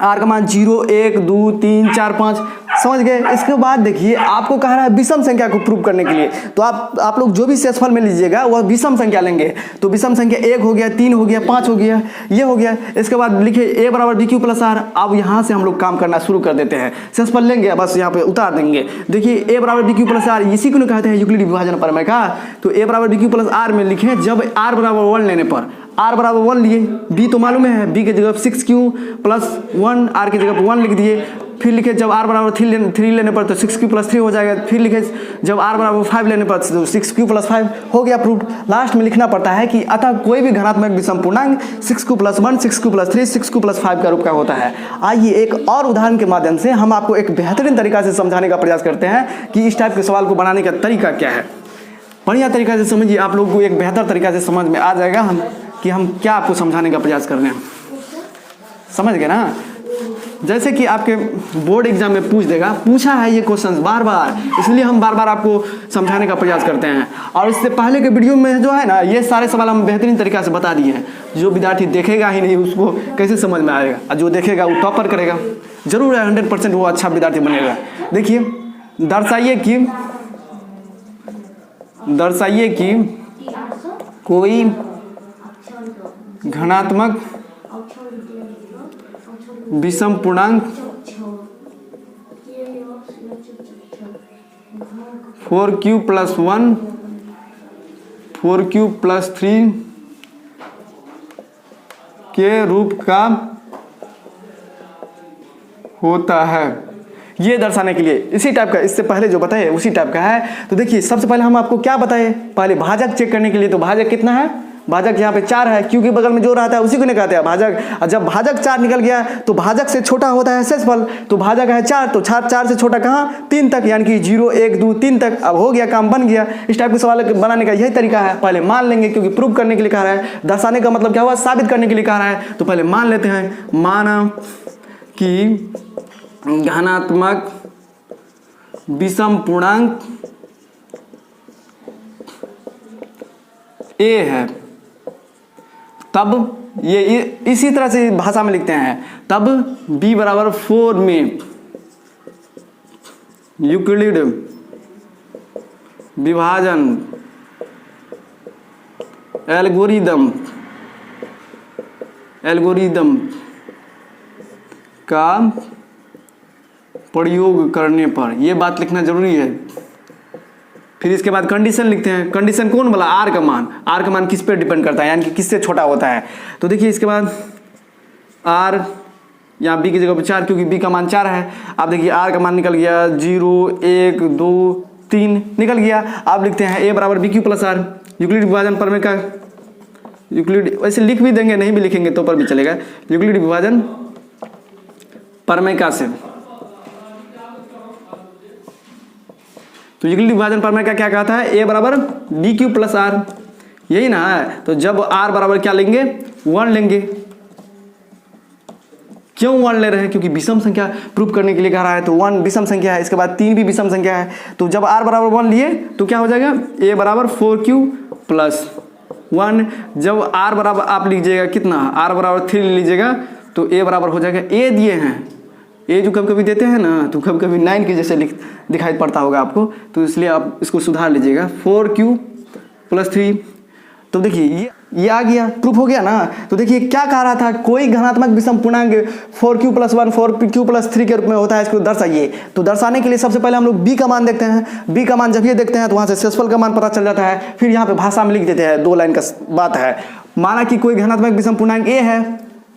आर का मान 0, 1, 2, 3, 4, 5, समझ गए? इसके बाद देखिए आपको कह रहा है विषम संख्या को प्रूव करने के लिए, तो आप लोग जो भी शेषफल में लीजिएगा वह विषम संख्या लेंगे। तो विषम संख्या 1 हो गया, 3 हो गया, 5 हो गया, ये हो गया। इसके बाद लिखिए a बराबर बी क्यू प्लस आर। अब यहाँ से हम लोग काम करना शुरू कर देते हैं। शेषफल लेंगे, बस यहाँ पे उतार देंगे। देखिए a बराबर बी क्यू प्लस आर, इसी को कहते हैं यूक्लिड विभाजन प्रमेय का। तो a बराबर बी क्यू प्लस आर में लिखें जब r बराबर 1 लेने पर, r बराबर 1 लिए, b तो मालूम है, b की जगह 6q प्लस 1, r की जगह 1 लिख दिए। फिर लिखे जब r बराबर 3 लेने पर तो 6q प्लस 3 हो जाएगा। फिर लिखे जब r बराबर 5 लेने पर तो 6q प्लस 5 हो गया प्रूफ। लास्ट में लिखना पड़ता है कि अतः कोई भी धनात्मक विषम पूर्णांक 6q plus 1, 6q plus 3, 6q plus 5 का रूप का होता है। आइए एक और उदाहरण के माध्यम से हम आपको एक बेहतरीन तरीका से समझाने का प्रयास करते हैं कि इस टाइप के सवाल को बनाने का तरीका क्या है। बढ़िया तरीका से समझिए, आप लोगों को एक बेहतर तरीका से समझ में आ जाएगा कि हम क्या आपको समझाने का प्रयास कर रहे हैं। समझ गए ना? जैसे कि आपके बोर्ड एग्जाम में पूछा है ये क्वेश्चंस बार बार, इसलिए हम बार बार आपको समझाने का प्रयास करते हैं। और इससे पहले के वीडियो में जो है ना, ये सारे सवाल हम बेहतरीन तरीका से बता दिए हैं। जो विद्यार्थी देखेगा ही नहीं उसको कैसे समझ में आएगा, और जो देखेगा वो टॉपर करेगा, जरूर है 100% वो अच्छा विद्यार्थी बनेगा। देखिए दर्शाइए कि कोई धनात्मक विषम पूर्णांक 4q प्लस 1, 4q प्लस 3 के रूप का होता है। ये दर्शाने के लिए इसी टाइप का, इससे पहले जो बताए उसी टाइप का है। तो देखिए सबसे पहले हम आपको क्या बताए, पहले भाजक चेक करने के लिए। तो भाजक कितना है? भाजक यहाँ पे 4 है, क्योंकि बगल में जो रहता है उसी को नहीं कहते हैं भाजक। और जब भाजक 4 निकल गया तो भाजक से छोटा होता है शेषफल। तो भाजक है 4, तो 4 से छोटा कहाँ? 3 तक, यानी कि 0, 1, 2, 3 तक। अब हो गया, काम बन गया। इस टाइप के सवाल बनाने का यही तरीका है। पहले मान लेंगे, क्योंकि प्रूव करने के लिए कह रहा है। दर्शाने का मतलब क्या हुआ? साबित करने के लिए कह रहा है। तो पहले मान लेते हैं, माना कि धनात्मक विषम पूर्णांक a है, तब ये इसी तरह से भाषा में लिखते हैं। तब b बराबर 4 में यूक्लिड विभाजन एल्गोरिदम का प्रयोग करने पर, यह बात लिखना जरूरी है। फिर इसके बाद कंडीशन लिखते हैं। कंडीशन कौन बोला? आर का मान किस पे डिपेंड करता है, यानी कि किससे छोटा होता है। तो देखिए इसके बाद आर, यहाँ बी की जगह पर 4, क्योंकि बी का मान 4 है। अब देखिए आर का मान निकल गया 0, 1, 2, 3 निकल गया। अब लिखते हैं a बराबर b Q plus r, Euclid विभाजन प्रमेय का, यूक्लिड वैसे लिख भी देंगे, नहीं भी लिखेंगे तो पर भी चलेगा, यूक्लिड विभाजन प्रमेय का से। तो यूक्लिड विभाजन प्रमेय का क्या कहता है? a बराबर बी क्यू प्लस आर, यही ना है। तो जब r बराबर क्या लेंगे? 1 लेंगे। क्यों 1 ले रहे हैं? क्योंकि विषम संख्या प्रूव करने के लिए कह रहा है। तो 1 विषम संख्या है, इसके बाद 3 भी विषम संख्या है। तो जब r बराबर 1 लिए तो क्या हो जाएगा? a बराबर 4q प्लस 1। जब r बराबर आप लीजिएगा कितना? r बराबर 3 लीजिएगा तो a बराबर हो जाएगा, a दिए हैं ये जो कभी कभी देते हैं ना, तो कभी कभी 9 के जैसे दिखाई पड़ता होगा आपको, तो इसलिए आप इसको सुधार लीजिएगा। 4q + 3। तो देखिए ये आ गया, प्रूफ हो गया ना। तो देखिए क्या कह रहा था, कोई धनात्मक विषम पूर्णांक 4q + 1 4q + 3 के रूप में होता है, इसको दर्शाइए। तो दर्शाने के लिए सबसे पहले हम लोग b का मान देखते हैं। b का मान जब ये देखते हैं तो वहाँ से शेषफल का मान पता चल जाता है। फिर यहाँ पे भाषा में लिख देते हैं, 2 लाइन का बात है। माना कि कोई धनात्मक विषम पूर्णांक a है,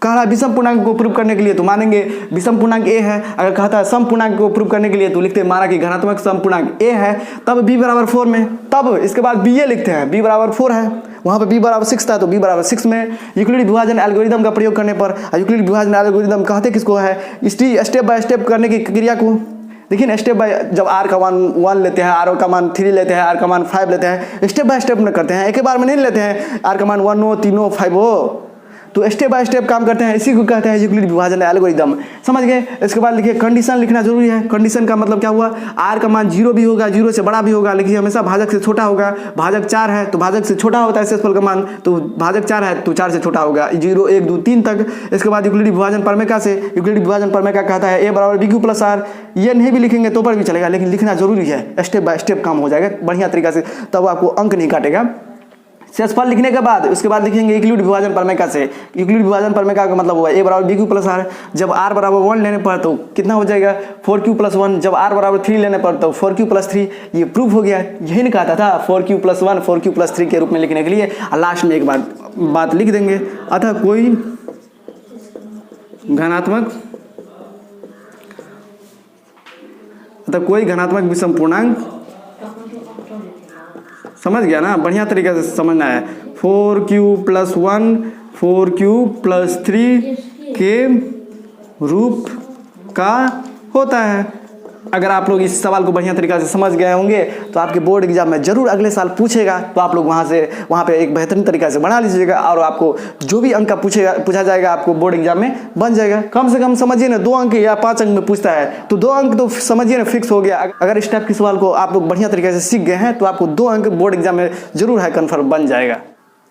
कह रहा है विषम पूर्णांक को प्रूव करने के लिए, तो मानेंगे विषम पूर्णांक a है। अगर कहता है सम पूर्णांक को प्रूव करने के लिए, तो लिखते हैं माना कि धनात्मक सम पूर्णांक a है, तब b = 4 में, तब इसके बाद ba लिखते हैं, b = 4 है, वहाँ पे b = 6 था, तो b = 6 में यूक्लिड विभाजन एल्गोरिदम का प्रयोग करने पर, यूक्लिड विभाजन एल्गोरिदम कहते किसको है, स्टेप बाय स्टेप करने की क्रिया को। देखिए ना, स्टेप बाय, जब r का मान 1 लेते हैं, r का मान 3 लेते हैं, r का मान 5 लेते हैं, स्टेप बाय स्टेप में करते हैं, एक ही बार में नहीं लेते हैं r का मान 1 हो, 3 हो, 5 हो, तो स्टेप बाय स्टेप काम करते हैं, इसी को कहते हैं यूक्लिड विभाजन एल्गोरिदम। समझ गए। इसके बाद लिखिए कंडीशन लिखना जरूरी है। कंडीशन का मतलब क्या हुआ, r का मान 0 भी होगा, 0 से बड़ा भी होगा, लेकिन हमेशा भाजक से छोटा होगा। भाजक 4 है तो भाजक से छोटा होता है शेषफल का मान, तो भाजक 4 है तो 4 से छोटा होगा, 0 1 2 3 तक। इसके बाद यूक्लिड विभाजन प्रमेय से, यूक्लिड विभाजन प्रमेय कहता है a = bq + r। ये नहीं भी लिखेंगे तो पर भी चलेगा, लेकिन लिखना जरूरी है, स्टेप बाय स्टेप काम हो जाएगा बढ़िया तरीका से, तब आपको अंक नहीं काटेगा। शेषफल लिखने के बाद उसके बाद लिखेंगे यूक्लिड विभाजन प्रमेय से। यूक्लिड विभाजन प्रमेय का मतलब हुआ a = bq + r। जब r = 1 लेने पर तो कितना हो जाएगा, 4q + 1। जब r = 3 लेने पर तो 4q + 3। ये प्रूफ हो गया। यही नहीं कहता था 4q + 1 4q + 3 के रूप में लिखने के लिए, और लास्ट में एक बात लिख देंगे, अतः कोई धनात्मक विषम पूर्णांक, समझ गया ना, बढ़िया तरीके से समझना है। 4q + 1 4q + 3 के रूप का होता है। अगर आप लोग इस सवाल को बढ़िया तरीके से समझ गए होंगे तो आपके बोर्ड एग्जाम में जरूर अगले साल पूछेगा, तो आप लोग वहाँ पे एक बेहतरीन तरीके से बना लीजिएगा, और आपको जो भी अंक का पूछा जाएगा आपको बोर्ड एग्जाम में बन जाएगा। कम से कम समझिए ना 2 अंक या 5 अंक में पूछता है, तो 2 अंक तो समझिए ना फिक्स हो गया। अगर इस टाइप के सवाल को आप लोग बढ़िया तरीके से सीख गए हैं तो आपको 2 अंक बोर्ड एग्जाम में जरूर है कन्फर्म बन जाएगा।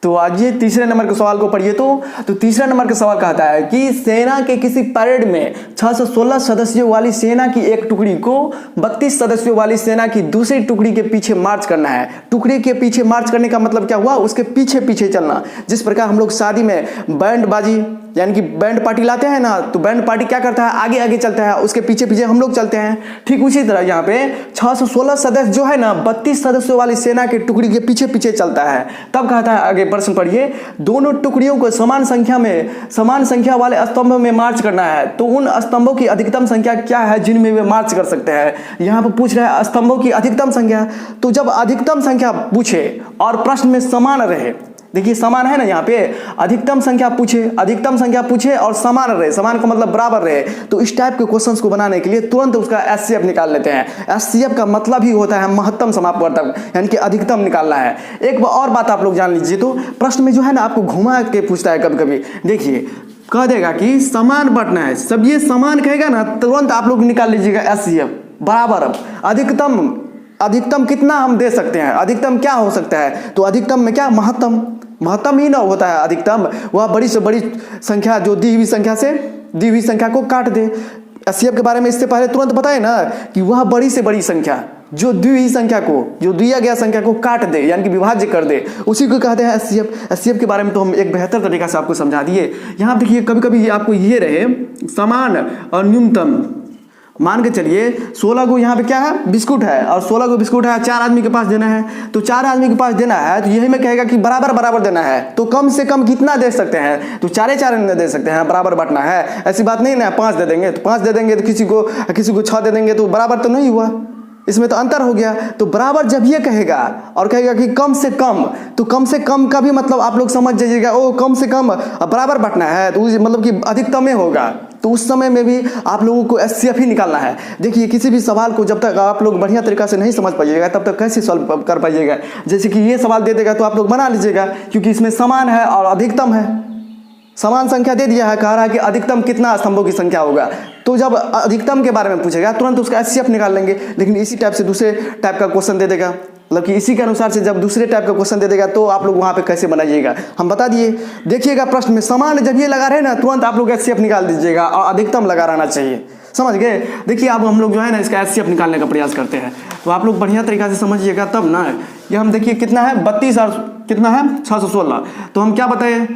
तो आज ये तीसरे नंबर के सवाल को पढ़िए। तो तीसरा नंबर का सवाल कहता है कि सेना के किसी परेड में 616 सदस्यों वाली सेना की एक टुकड़ी को 32 सदस्यों वाली सेना की दूसरी टुकड़ी के पीछे मार्च करना है। टुकड़ी के पीछे मार्च करने का मतलब क्या हुआ, उसके पीछे पीछे चलना। जिस प्रकार हम लोग शादी में बैंड बाजी यानी कि बैंड पार्टी लाते हैं ना, तो बैंड पार्टी क्या करता है, आगे आगे चलता है, उसके पीछे पीछे हम लोग चलते हैं। ठीक उसी तरह यहाँ पे 616 सदस्य जो है ना 32 सदस्यों वाली सेना की टुकड़ी के पीछे पीछे चलता है। तब कहता है, आगे प्रश्न पढ़िए, दोनों टुकड़ियों को समान संख्या वाले स्तंभों में मार्च करना है, तो उन स्तंभों की अधिकतम संख्या क्या है जिनमें वे मार्च कर सकते हैं। यहाँ पर पूछ रहा है स्तंभों की अधिकतम संख्या। तो जब अधिकतम संख्या पूछे और प्रश्न में समान रहे, देखिए समान है ना, यहाँ पे अधिकतम संख्या पूछे और समान रहे, समान का मतलब बराबर रहे, तो इस टाइप के क्वेश्चंस को बनाने के लिए तुरंत उसका एचसीएफ निकाल लेते हैं। एचसीएफ का मतलब ही होता है महत्तम समापवर्तक, यानी कि अधिकतम निकालना है। एक और बात आप लोग जान लीजिए, तो प्रश्न में जो है ना आपको घुमा के पूछता है कभी कभी। देखिए कह देगा कि समान बटना है, सब ये समान कहेगा ना, तुरंत आप लोग निकाल लीजिएगा एचसीएफ बराबर। अधिकतम कितना हम दे सकते हैं, अधिकतम क्या हो सकता है, तो अधिकतम में क्या, महत्तम ही ना होता है अधिकतम, वह बड़ी से बड़ी संख्या जो दी हुई संख्या को काट दे। एचसीएफ के बारे में इससे पहले तुरंत बताए ना कि वह बड़ी से बड़ी संख्या जो दी हुई संख्या को, जो दिया गया संख्या को काट दे, यानी कि विभाज्य कर दे, उसी को कहते हैं एचसीएफ। एचसीएफ के बारे में तो हम एक बेहतर तरीका से आपको समझा दिए। यहाँ देखिए कभी कभी आपको ये रहे समान और न्यूनतम, मान के चलिए 16 को यहाँ पे क्या है, बिस्कुट है, और 16 को बिस्कुट है, 4 आदमी के पास देना है, तो 4 आदमी के पास देना है, तो यही में कहेगा कि बराबर देना है, तो कम से कम कितना दे सकते हैं, तो 4 दे सकते हैं, बराबर बांटना है। ऐसी बात नहीं ना 5 दे देंगे, तो 5 दे देंगे, तो किसी को 6 दे देंगे, तो बराबर तो नहीं हुआ, इसमें तो अंतर हो गया। तो बराबर जब ये कहेगा और कहेगा कि कम से कम, तो कम से कम का भी मतलब आप लोग समझ जाइएगा, ओ कम से कम बराबर बांटना है, तो मतलब कि अधिकतम में होगा, तो उस समय में भी आप लोगों को एचसीएफ ही निकालना है। देखिए किसी भी सवाल को जब तक आप लोग बढ़िया तरीका से नहीं समझ पाइएगा तब तक कैसे सॉल्व कर पाइएगा। जैसे कि ये सवाल दे देगा तो आप लोग बना लीजिएगा, क्योंकि इसमें समान है और अधिकतम है, समान संख्या दे दिया है, कह रहा है कि अधिकतम कितना स्तंभों की संख्या होगा, तो जब अधिकतम के बारे में पूछेगा तुरंत उसका एचसीएफ निकाल लेंगे। लेकिन इसी टाइप से दूसरे टाइप का क्वेश्चन दे देगा मतलब कि इसी के अनुसार से जब दूसरे टाइप का क्वेश्चन दे देगा तो आप लोग वहाँ पे कैसे बनाइएगा हम बता दिए। देखिएगा प्रश्न में समान जब ये लगा रहे ना तुरंत आप लोग एचसीएफ निकाल दीजिएगा और अधिकतम लगा रहना चाहिए, समझ गए। देखिए अब हम लोग जो है ना इसका एचसीएफ निकालने का प्रयास करते हैं, तो आप लोग बढ़िया तरीका से समझिएगा तब ना। ये हम देखिए कितना है 32 और कितना है 616, तो हम क्या बताए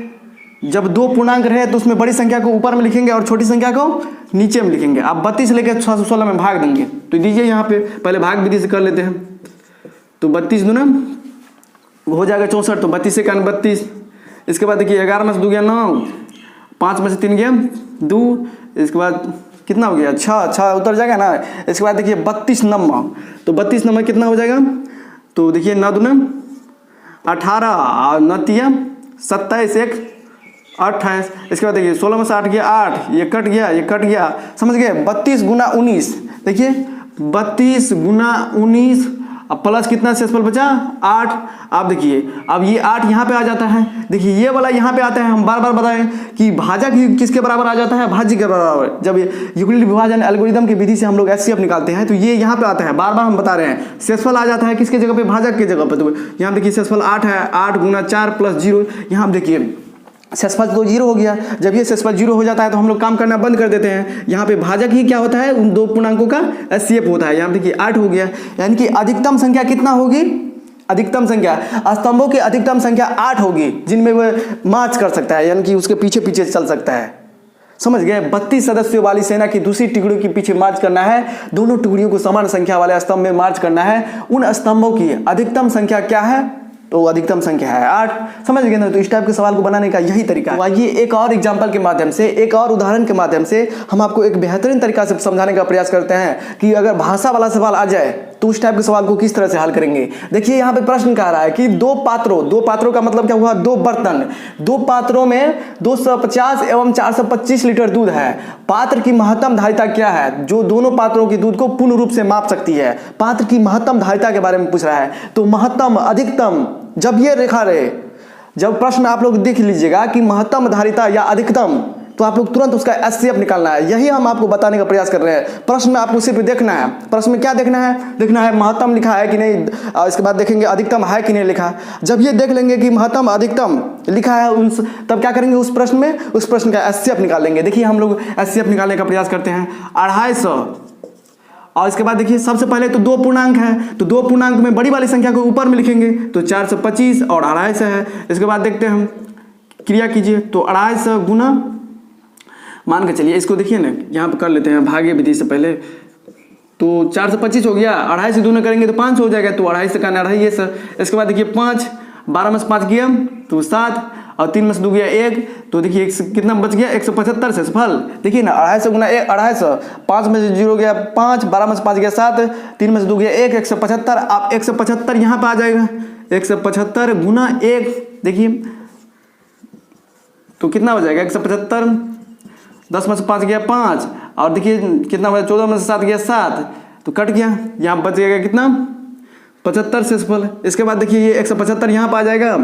जब दो पूर्णांक रहे तो उसमें बड़ी संख्या को ऊपर में लिखेंगे और छोटी संख्या को नीचे में लिखेंगे। आप 32 लेकर 616 में भाग देंगे, तो दीजिए यहाँ पे पहले भाग विधि से कर लेते हैं। तो 32 दूना हो जाएगा 64, तो 32 से 32। इसके बाद देखिए 11 में से 2 गया 9, 5 में से 3 गया 2, इसके बाद कितना हो गया 6 उतर जाएगा ना। इसके बाद देखिए 32 नंबर, तो 32 नंबर कितना हो जाएगा, तो देखिए 9 दूना 18 और 9 तिया 27 1 28। इसके बाद देखिए 16 में से 8 गया 8, ये कट गया, समझ गए। 32 गुना 19, देखिए 32 गुना 19 अब प्लस कितना शेषफल बचा 8। आप देखिए अब ये 8 यहाँ पे आ जाता है, देखिए ये वाला यहाँ पे आता है। हम बार बार बताएं कि भाजक किसके बराबर आ जाता है, भाज्य के बराबर। जब यूक्लिड विभाजन एल्गोरिदम की विधि से हम लोग एचसीएफ निकालते हैं तो ये यहाँ पे आता है, बार बार हम बता रहे हैं। शेषफल आ जाता है किसके जगह पे, भाजक के जगह पे। तो यहाँ देखिए शेषफल 8 है, 8 गुना 4 प्लस 0। यहाँ देखिए शेषफल तो 0 हो गया। जब ये शेषफल 0 हो जाता है तो हम लोग काम करना बंद कर देते हैं। यहाँ पे भाजक ही क्या होता है, उन दो पूर्णांकों का एचसीएफ होता है। यहाँ देखिए 8 हो गया, यानी कि अधिकतम संख्या कितना होगी, अधिकतम संख्या स्तंभों की अधिकतम संख्या 8 होगी जिनमें वह मार्च कर सकता है, यानी कि उसके पीछे पीछे चल सकता है, समझ गए। 32 सदस्यों वाली सेना की दूसरी टुकड़ियों के पीछे मार्च करना है, दोनों टुकड़ियों को समान संख्या वाले स्तंभ में मार्च करना है। उन स्तंभों की अधिकतम संख्या क्या है, तो अधिकतम संख्या है 8, समझ गए ना। तो इस टाइप के सवाल को बनाने का यही तरीका है। आइए एक और एग्जांपल के माध्यम से, एक और उदाहरण के माध्यम से हम आपको एक बेहतरीन तरीका से समझाने का प्रयास करते हैं कि अगर भाषा वाला सवाल आ जाए तो उस टाइप के सवाल को किस तरह से हल करेंगे। देखिए यहाँ पे प्रश्न कह रहा है कि दो पात्रों का मतलब क्या हुआ, दो बर्तन, दो पात्रों में 250 एवं 425 लीटर दूध है। पात्र की महत्तम धारिता क्या है, जो दोनों पात्रों के दूध को पूर्ण रूप से माप सकती है। पात्र की महत्तम धारिता के बारे में पूछ रहा है। तो महत्तम अधिकतम, जब ये रेखा रहे, जब प्रश्न आप लोग देख लीजिएगा कि महत्तम धारिता या अधिकतम, तो आप लोग तुरंत उसका एचसीएफ निकालना है। यही हम आपको बताने का प्रयास कर रहे हैं। प्रश्न में आपको सिर्फ देखना है, प्रश्न में क्या देखना है महत्तम लिखा है कि नहीं, और इसके बाद देखेंगे अधिकतम है कि नहीं लिखा। जब ये देख लेंगे कि महत्तम अधिकतम लिखा है तब क्या करेंगे, उस प्रश्न का एचसीएफ निकालेंगे। देखिए हम लोग एचसीएफ निकालने का प्रयास करते हैं 250, और इसके बाद देखिए सबसे पहले तो दो पूर्णांक है, तो दो पूर्णांक में बड़ी वाली संख्या को ऊपर में लिखेंगे, तो 425 और 250 है। इसके बाद देखते हैं हम, क्रिया कीजिए, तो 250 गुना, मान के चलिए इसको देखिए ना, यहाँ पर कर लेते हैं भागे विधि से पहले। तो 425 हो गया, 250 से दूना करेंगे तो 500 हो जाएगा, तो 250 से करना है सर। इसके बाद देखिए 5, 12 में से 5 गया तो 7, और 3 में से 2 गया 1, तो देखिए कितना बच गया 175 से सफल। देखिए ना 250 गुना 250, 5 में से 0 गया 5, 12 में से 5 गया 7, 3 में से 2 गया 1, 175। आप 175 यहाँ पर आ जाएगा, 175 गुना 1, देखिए तो कितना हो जाएगा 175, 10 में से 5 गया 5, और देखिए कितना बचा 14 में से 7 गया 7, तो कट गया, यहाँ बच जाएगा कितना 75 से सफल। इसके बाद देखिए ये 175 यहाँ पर आ जाएगा,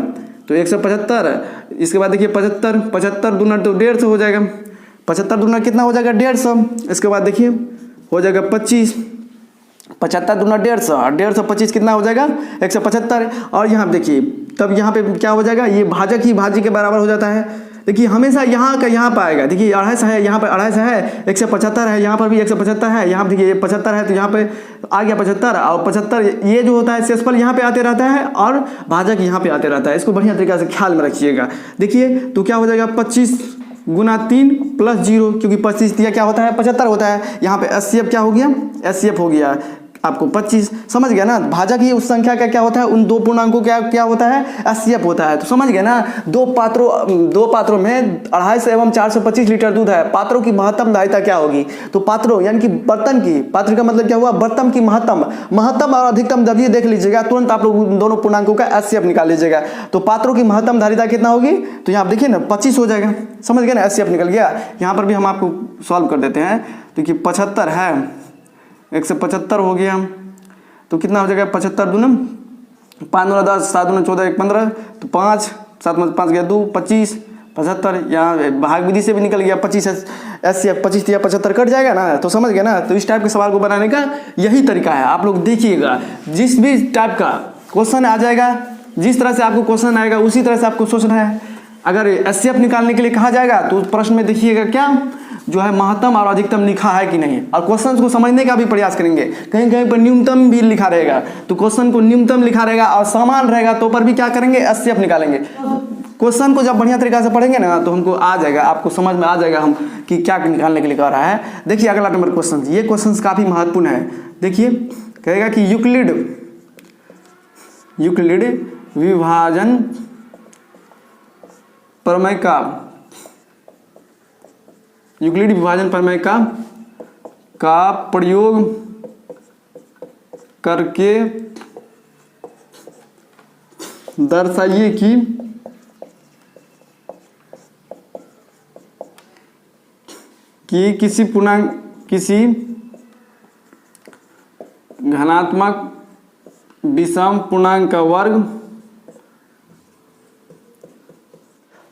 तो 175। इसके बाद देखिए 75 दूना तो 150 हो जाएगा, 75 दूना कितना हो जाएगा 150। इसके बाद देखिए हो जाएगा 25, 75 दूना 150, और 150 25 कितना हो जाएगा 175। और यहाँ देखिए तब यहाँ पे क्या हो जाएगा, ये भाजक ही भाज्य के बराबर हो जाता है। देखिए हमेशा यहाँ का यहाँ पर आएगा, देखिए 250 है, यहाँ पर 250 है, 175 है, यहाँ पर भी 175 है, यहाँ पर देखिए 75 है, तो यहाँ पे आ गया 75, और 75 ये जो होता है शेषफल यहाँ पे आते रहता है और भाजक यहाँ पे आते रहता है। इसको बढ़िया तरीके से ख्याल में रखिएगा। देखिए तो क्या हो जाएगा 25 गुना 3 प्लस 0, क्योंकि 25 दिया क्या होता है 75 होता है। यहाँ पे एचसीएफ क्या हो गया, एचसीएफ हो गया आपको 25, समझ गया ना। भाजक ही उस संख्या का क्या होता है, उन दो पूर्णांकों क्या होता है, एचसीएफ होता है। तो समझ गए ना, दो पात्रों में 250 एवं 425 लीटर दूध है। पात्रों की महत्तम धारिता क्या होगी, तो पात्रों यानी कि बर्तन की, पात्र का मतलब क्या हुआ, बर्तन की महत्तम और अधिकतम जब ये देख लीजिएगा तुरंत आप लोग दोनों पूर्णांकों का एचसीएफ निकाल लीजिएगा। तो पात्रों की महत्तम धारिता कितना होगी, तो यहाँ देखिए ना 25 हो जाएगा, समझ गए ना, एचसीएफ निकल गया। यहाँ पर भी हम आपको सॉल्व कर देते हैं। देखिए 75 है, 175 हो गया, तो कितना हो जाएगा 75 दूना 5 दूना 10, 7 दूना 14, 1 15, तो 5, 7 में 5 गया 2, 25, 75। यहाँ भाग विधि से भी निकल गया 25, एचसीएफ 25 दिया 75 कट जाएगा ना, तो समझ गया ना। तो इस टाइप के सवाल को बनाने का यही तरीका है। आप लोग देखिएगा जिस भी टाइप का क्वेश्चन आ जाएगा, जिस तरह से आपको क्वेश्चन आएगा उसी तरह से आपको सोचना है। अगर एचसीएफ निकालने के लिए कहा जाएगा तो उस प्रश्न में देखिएगा क्या जो है महत्तम और अधिकतम लिखा है कि नहीं, और क्वेश्चन को समझने का भी प्रयास करेंगे। कहीं कहीं पर न्यूनतम भी लिखा रहेगा तो क्वेश्चन को न्यूनतम लिखा रहेगा, और समान रहेगा तो पर भी क्या करेंगे, एचसीएफ निकालेंगे। क्वेश्चन को जब बढ़िया तरीका से पढ़ेंगे ना तो हमको आ जाएगा, आपको समझ में आ जाएगा हम कि क्या निकालने के लिए कह रहा है। देखिए अगला नंबर क्वेश्चन, ये क्वेश्चन काफ़ी महत्वपूर्ण है। देखिए कहेगा कि यूक्लिड विभाजन प्रमेय का प्रयोग करके दर्शाइए कि किसी घनात्मक विषम पूर्णांक का वर्ग।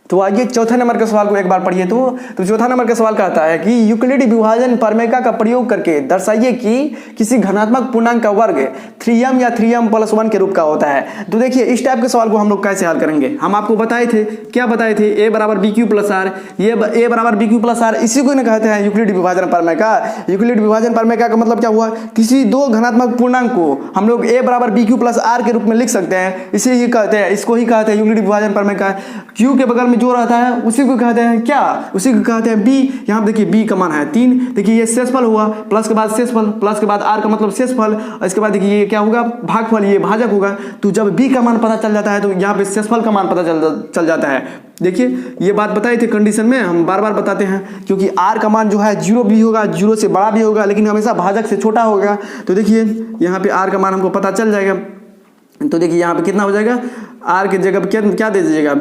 तो आइए चौथे नंबर के सवाल को एक बार पढ़िए। तो चौथा नंबर का सवाल कहता है कि यूक्लिड विभाजन प्रमेय का प्रयोग करके दर्शाइए कि किसी घनात्मक पूर्णांक का वर्ग 3m या 3m+1 के रूप का होता है। तो देखिए इस टाइप के सवाल को हम लोग कैसे हल करेंगे, हम आपको बताए थे, क्या बताए थे, a बराबर BQ+R, ये a बराबर BQ+R, इसी को न कहते हैं यूक्लिड विभाजन प्रमेय का। यूक्लिड विभाजन प्रमेय का मतलब क्या हुआ, किसी दो धनात्मक पूर्णांक को हम लोग a बराबर BQ+R के रूप में लिख सकते हैं, इसे ही कहते हैं, इसको ही कहते हैं यूक्लिड विभाजन प्रमेय का। Q के बगल में जो रहता है उसी को कहते हैं क्या, उसी को कहते हैं b। यहाँ देखिए b का मान है 3, देखिए ये शेषफल हुआ, प्लस के बाद शेषफल, प्लस के बाद r का मतलब शेषफल, इसके बाद देखिए ये क्या होगा, भागफल, ये भाजक होगा। तो जब b का मान पता चल जाता है तो यहाँ पे शेषफल का मान पता चल जाता है। देखिए ये बात बताई थी कंडीशन में, हम बार बार बताते हैं, क्योंकि r का मान जो है 0 भी होगा, 0 से बड़ा भी होगा, लेकिन हमेशा भाजक से छोटा होगा। तो देखिए यहाँ पे r का मान हमको पता चल जाएगा। तो देखिए यहाँ पे कितना हो जाएगा, r की जगह पे क्या दे दीजिएगा,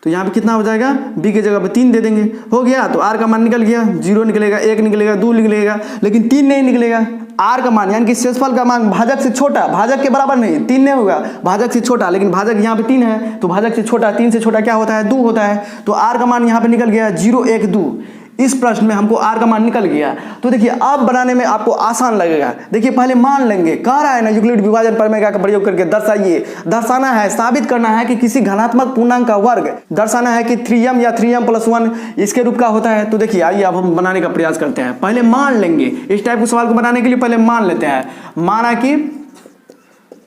तो यहाँ पे कितना हो जाएगा, b की जगह पे 3 दे देंगे, हो गया। तो r का मान निकल गया, 0 निकलेगा, 1 निकलेगा, 2 निकलेगा, लेकिन 3 नहीं निकलेगा। r का मान यानी कि शेषफल का मान भाजक से छोटा, भाजक के बराबर नहीं, 3 नहीं होगा, भाजक से छोटा, लेकिन भाजक यहाँ पे 3 है, तो भाजक से छोटा, 3 से छोटा क्या होता है, 2 होता है। तो r का मान यहाँ पे निकल गया 0, 1, 2। इस प्रश्न में हमको r का मान निकल गया। तो देखिए अब बनाने में आपको आसान लगेगा। देखिए पहले मान लेंगे, कह रहा है ना यूक्लिड विभाजन प्रमेय का प्रयोग करके दर्शाइए, दर्शाना है, साबित करना है कि किसी घनात्मक पूर्णांक का वर्ग दर्शाना है कि 3m या 3m+1 इसके रूप का होता है। तो देखिए आइए अब हम बनाने का प्रयास करते हैं। पहले मान लेंगे, इस टाइप के सवाल को बनाने के लिए पहले मान लेते हैं।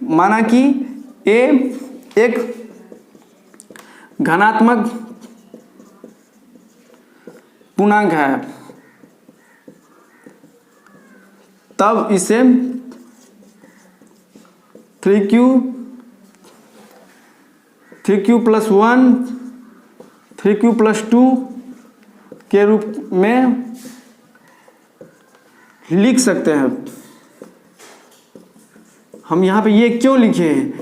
माना कि a एक घनात्मक पूर्णांक है, तब इसे 3q+1 3q+2 के रूप में लिख सकते हैं। हम यहाँ पे ये क्यों लिखे हैं,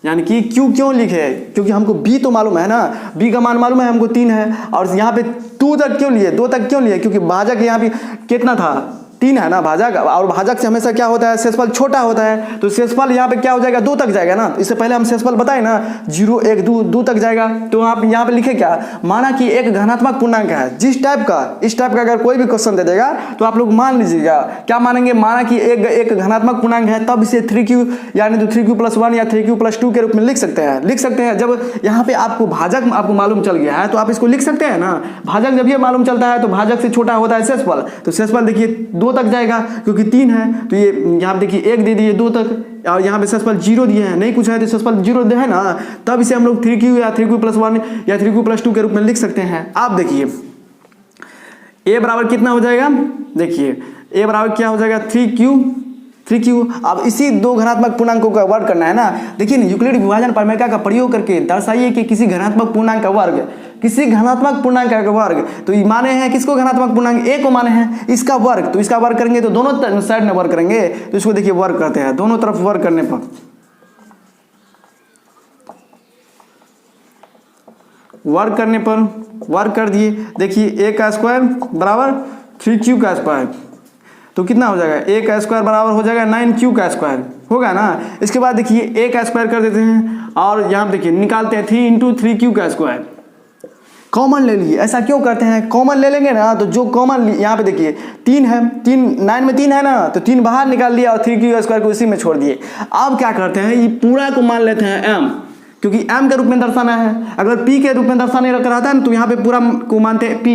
यानी कि q क्यों लिखे, क्योंकि हमको b तो मालूम है ना, b का मान मालूम है हमको 3 है, और यहाँ पे 2 तक क्यों लिए, 2 तक क्यों लिए, क्योंकि भाजक यहाँ पे कितना था, 3 है ना भाजक, और भाजक से हमेशा क्या होता है, शेषफल छोटा होता है। तो शेषफल यहाँ पे क्या हो जाएगा, 2 तक जाएगा ना। इससे पहले हम शेषफल बताए ना, 0, 1, 2 तक जाएगा। तो आप यहाँ पे लिखे क्या, माना कि एक धनात्मक पूर्णांक है, जिस टाइप का, इस टाइप का अगर कोई भी क्वेश्चन दे देगा तो आप लोग मान लीजिएगा, क्या मानेंगे, माना कि एक धनात्मक पूर्णांक है, तब इसे 3q यानी तो 3q+1 या 3q+2 के रूप में लिख सकते हैं। जब यहाँ पे आपको भाजक आपको मालूम चल गया है तो आप इसको लिख सकते हैं ना। भाजक जब ये मालूम चलता है तो भाजक से छोटा होता है शेषफल, तो शेषफल देखिए 2 तक जाएगा, क्योंकि 3 है। तो ये यहाँ पे देखिए 1 दे दिए 2 तक, और यहाँ पे शेषफल 0 दिए हैं, नहीं कुछ है तो शेषफल 0 दे है ना, तब इसे हम लोग 3q या 3q+1 या 3q+2 के रूप में लिख सकते हैं। आप देखिए a बराबर कितना हो जाएगा, देखिए a बराबर क्या हो जाएगा, 3q। अब इसी दो घनात्मक पूर्णांकों का वर्ग करना है ना। देखिए ना, यूक्लिड विभाजन प्रमेय का प्रयोग करके दर्शाइए कि किसी घनात्मक पूर्णांक का वर्ग, किसी घनात्मक पूर्णांक का वर्ग, तो ये माने हैं किसको, घनात्मक पूर्णांक a को माने हैं, इसका वर्ग। तो इसका वर्ग करेंगे तो दोनों साइड में वर्ग करेंगे, तो इसको देखिए वर्ग करते हैं, दोनों तरफ वर्ग करने पर वर्ग कर दिए। देखिए a का स्क्वायर बराबर 3q का स्क्वायर, तो कितना हो जाएगा, a का स्क्वायर बराबर हो जाएगा 9q का स्क्वायर, होगा ना। इसके बाद देखिए a का स्क्वायर कर देते हैं, और यहाँ पे देखिए निकालते हैं 3 × 3q का स्क्वायर, कॉमन ले लिए। ऐसा क्यों करते हैं? कॉमन ले लेंगे ना तो जो कॉमन यहाँ पे देखिए 3 है, 3 9 में 3 है ना, तो 3 बाहर निकाल दिया और 3q² को इसी में छोड़ दिए। अब क्या करते हैं, ये पूरा को मान लेते हैं m, क्योंकि m के रूप में दर्शाना है। अगर p के रूप में दर्शाने रखा रहता है ना तो यहाँ पे पूरा को मानते हैं p।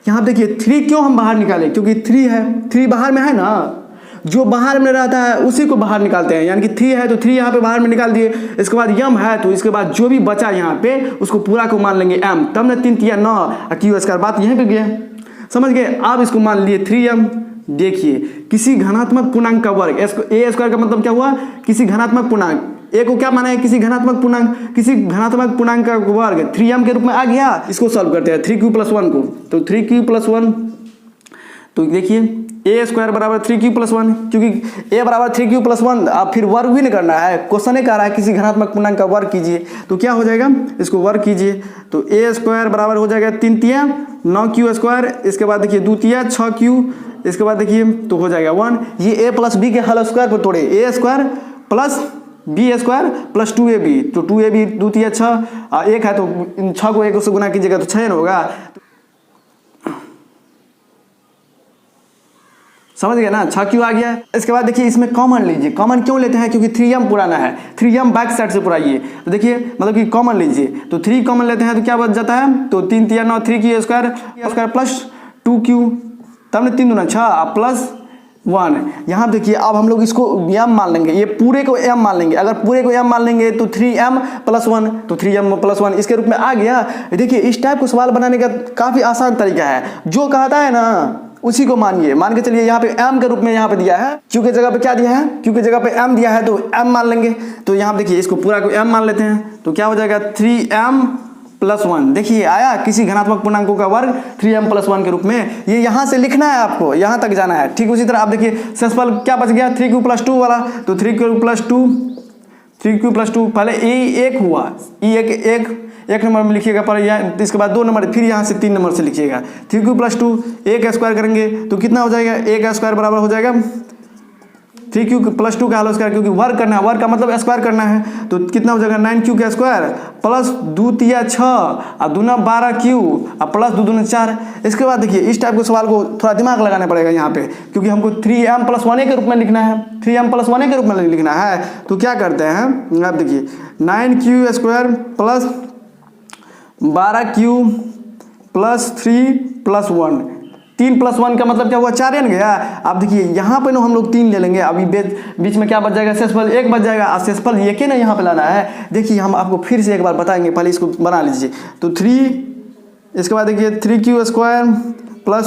यहाँ देखिए 3 क्यों हम बाहर निकाले, क्योंकि 3 है, 3 बाहर में है ना, जो बाहर में रहता है उसी को बाहर निकालते हैं। यानी कि 3 है तो 3 यहाँ पे बाहर में निकाल दिए। इसके बाद m है तो इसके बाद जो भी बचा यहाँ पे उसको पूरा को मान लेंगे m, तब ना 3 3 9 q²। बात यहीं पे गया, समझ गए? अब इसको मान लिए 3m। देखिए किसी घनात्मक पूर्णांक का वर्ग, a² का मतलब क्या हुआ, किसी घनात्मक पूर्णांक। a को क्या माना है, किसी घनात्मक पूर्णांक, किसी घनात्मक पूर्णांक का वर्ग 3m के रूप में आ गया। इसको सॉल्व करते हैं 3q+1 को, तो 3q+1, तो देखिए a² बराबर 3q+1, क्योंकि a बराबर 3q+1। अब फिर वर्ग भी नहीं करना है, क्वेश्चन ही कह रहा है किसी घनात्मक पूर्णांक का वर्ग कीजिए, तो क्या हो जाएगा, इसको वर्ग कीजिए तो a² बराबर हो जाएगा 3 तिया 9q²। इसके बाद देखिए 2 तिया 6q, इसके बाद देखिए तो हो जाएगा 1। ये a + b के हल स्क्वायर को तोड़े, a² + b² + 2ab, तो 2ab 2 तिया 6 और 1 है तो इन 6 को 1 से गुना कीजिएगा तो 6 होगा। समझ गए ना, 6q आ गया। इसके बाद देखिए इसमें कॉमन लीजिए। कॉमन क्यों लेते हैं, क्योंकि 3m पुराना है, 3m बैक साइड से पुराइए। तो देखिए मतलब कि कॉमन लीजिए, तो 3 कॉमन लेते हैं तो क्या बच जाता है, तो 3 तिया 9 3q² + 2q, तब ना 3 दूना 6 +1। यहाँ देखिए अब हम लोग इसको m मान लेंगे, ये पूरे को m मान लेंगे। अगर पूरे को m मान लेंगे तो 3m + 1, तो 3m + 1 इसके रूप में आ गया। देखिए इस टाइप को सवाल बनाने का काफ़ी आसान तरीका है, जो कहता है ना उसी को मानिए। मान के चलिए यहाँ पे m के रूप में यहाँ पे दिया है, q की जगह पे क्या दिया है, q की जगह पे m दिया है तो m मान लेंगे। तो यहाँ देखिए इसको पूरा को m मान लेते हैं, तो क्या हो जाएगा 3m + 1। देखिए आया किसी घनात्मक पूर्णांकों का वर्ग 3m + 1 के रूप में। ये यहाँ से लिखना है आपको, यहाँ तक जाना है। ठीक उसी तरह आप देखिए शेषफल क्या बच गया, 3q+2 वाला, तो 3q+2 पहले e 1 हुआ, e 1 नंबर में लिखिएगा पर इसके बाद 2 नंबर, फिर यहाँ से 3 नंबर से लिखिएगा। 3q+2 1² करेंगे तो कितना हो जाएगा, 1² बराबर हो जाएगा 3q+2 का होल स्क्वायर, क्योंकि वर्ग करना है, वर्ग का मतलब स्क्वायर करना है। तो कितना हो जाएगा 9q² + 2 तिया 6 और 2 9 12q और +2 दूना 4। इसके बाद देखिए इस टाइप के सवाल को थोड़ा दिमाग लगाना पड़ेगा यहाँ पे, क्योंकि हमको 3m + 1 के रूप में लिखना है, 3m + 1 के रूप में लिखना है। तो क्या करते हैं, आप देखिए 9q² + 12q + 3 + 1, 3 + 1 का मतलब क्या हुआ, 4 न गया। अब देखिए यहाँ पे ना हम लोग 3 ले लेंगे, अभी बीच में क्या बच जाएगा, शेषफल 1 बच जाएगा और शेषफल ये के ना यहाँ पे लाना है। देखिए हम आपको फिर से एक बार बताएंगे, पहले इसको बना लीजिए। तो 3, इसके बाद देखिए 3q² +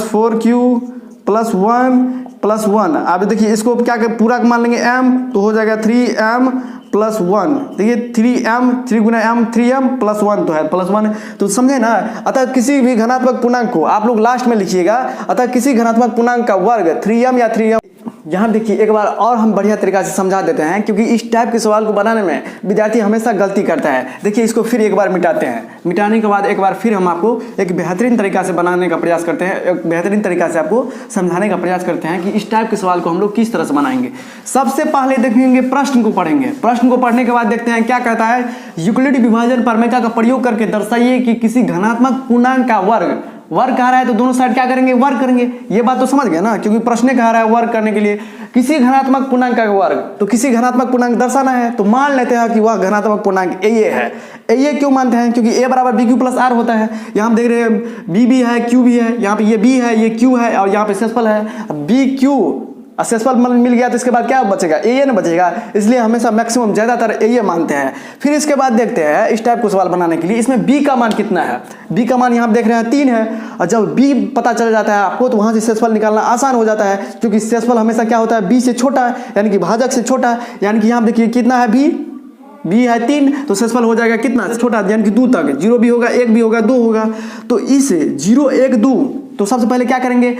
4q + 1 + 1। अब देखिए इसको क्या पूरा मान लेंगे m, तो हो जाएगा 3m + 1। देखिए 3m, 3 गुना m 3m + 1 तो है +1, तो समझे ना। अतः किसी भी घनात्मक पूर्णांक को आप लोग लास्ट में लिखिएगा, अतः किसी घनात्मक पूर्णांक का वर्ग 3m या 3m। यहाँ देखिए एक बार और हम बढ़िया तरीका से समझा देते हैं, क्योंकि इस टाइप के सवाल को बनाने में विद्यार्थी हमेशा गलती करता है। देखिए इसको फिर एक बार मिटाते हैं, मिटाने के बाद एक बार फिर हम आपको एक बेहतरीन तरीका से बनाने का प्रयास करते हैं, एक बेहतरीन तरीका से आपको समझाने का प्रयास करते हैं कि इस टाइप के सवाल को हम लोग किस तरह से बनाएंगे। सबसे पहले देखेंगे प्रश्न को पढ़ेंगे, प्रश्न को पढ़ने के बाद देखते हैं क्या कहता है, यूक्लिडी विभाजन प्रमेय का प्रयोग करके दर्शाइए कि किसी घनात्मक पूर्णांक का वर्ग कह रहा है तो दोनों साइड क्या करेंगे, वर्ग करेंगे। ये बात तो समझ गए ना, क्योंकि प्रश्न कह रहा है वर्ग करने के लिए किसी घनात्मक पूर्णांक का वर्ग, तो किसी घनात्मक पूर्णांक दर्शाना है तो मान लेते हैं कि वह घनात्मक पूर्णांक a है। a क्यों मानते हैं, क्योंकि a बराबर bq + r होता है। यहाँ हम देख रहे हैं b भी है q भी है, यहाँ पे ये b है ये q है और यहाँ पे शेषफल है bq। शेषफल मिल गया तो इसके बाद क्या बचेगा, a न बचेगा, इसलिए हमेशा मैक्सिमम ज़्यादातर a मानते हैं। फिर इसके बाद देखते हैं इस टाइप को सवाल बनाने के लिए इसमें b का मान कितना है। b का मान यहाँ देख रहे हैं 3 है, और जब b पता चल जाता है आपको तो वहाँ से शेषफल निकालना आसान हो जाता है, क्योंकि शेषफल हमेशा क्या होता है, b से छोटा है, यानी कि भाजक से छोटा है। यानी कि यहाँ देखिए कितना है b है 3, तो शेषफल हो जाएगा कितना, छोटा, यानी कि 2 तक, 0 भी होगा 1 भी होगा 2 होगा। तो इस 0 1 2, तो सबसे पहले क्या करेंगे,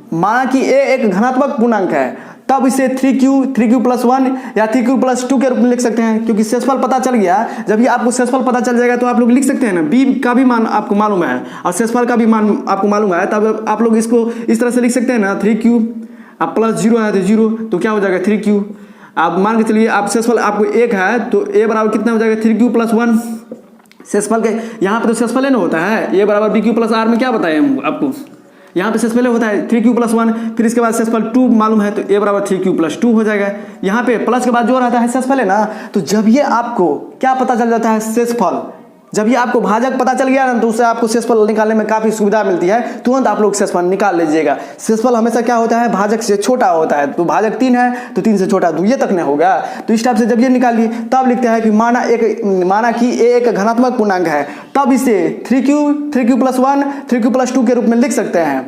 माना कि a एक घनात्मक पूर्णांक है, तब इसे 3q+1 या 3q+2 के रूप में लिख सकते हैं, क्योंकि शेषफल पता चल गया। जब ये आपको शेषफल पता चल जाएगा तो आप लोग लिख सकते हैं ना, b का भी मान आपको मालूम है और शेषफल का भी मान आपको मालूम है, तब आप लोग इसको इस तरह से लिख सकते हैं ना, 3q अब +0 है तो 0, तो क्या हो जाएगा 3q। आप मान के चलिए आप शेषफल आपको 1 है तो a बराबर कितना हो जाएगा 3q+1, सेसफल के यहाँ पे तो सेसफल है ना होता है, ए बराबर बी क्यू प्लस आर में क्या बताया हम आपको, यहाँ पे सेसफल होता है 3q+1, फिर इसके बाद सेसफल 2 मालूम है तो ए बराबर 3q+2 हो जाएगा। यहाँ पे प्लस के बाद जो रहता है सेसफल है ना, तो जब ये आपको क्या पता चल जाता है सेसफल, जब ये आपको भाजक पता चल गया ना तो उससे आपको सेसफल निकालने में काफ़ी सुविधा मिलती है, तुरंत आप लोग सेसफल निकाल लीजिएगा। सेसफल हमेशा क्या होता है, भाजक से छोटा होता है, तो भाजक 3 है तो 3 से छोटा 2 ये तक नहीं होगा। तो इस टाइप से जब ये निकालिए तब लिखते हैं कि माना कि ए एक धनात्मक पूर्णांक है, तब इसे 3q+1 3q+2 के रूप में लिख सकते हैं।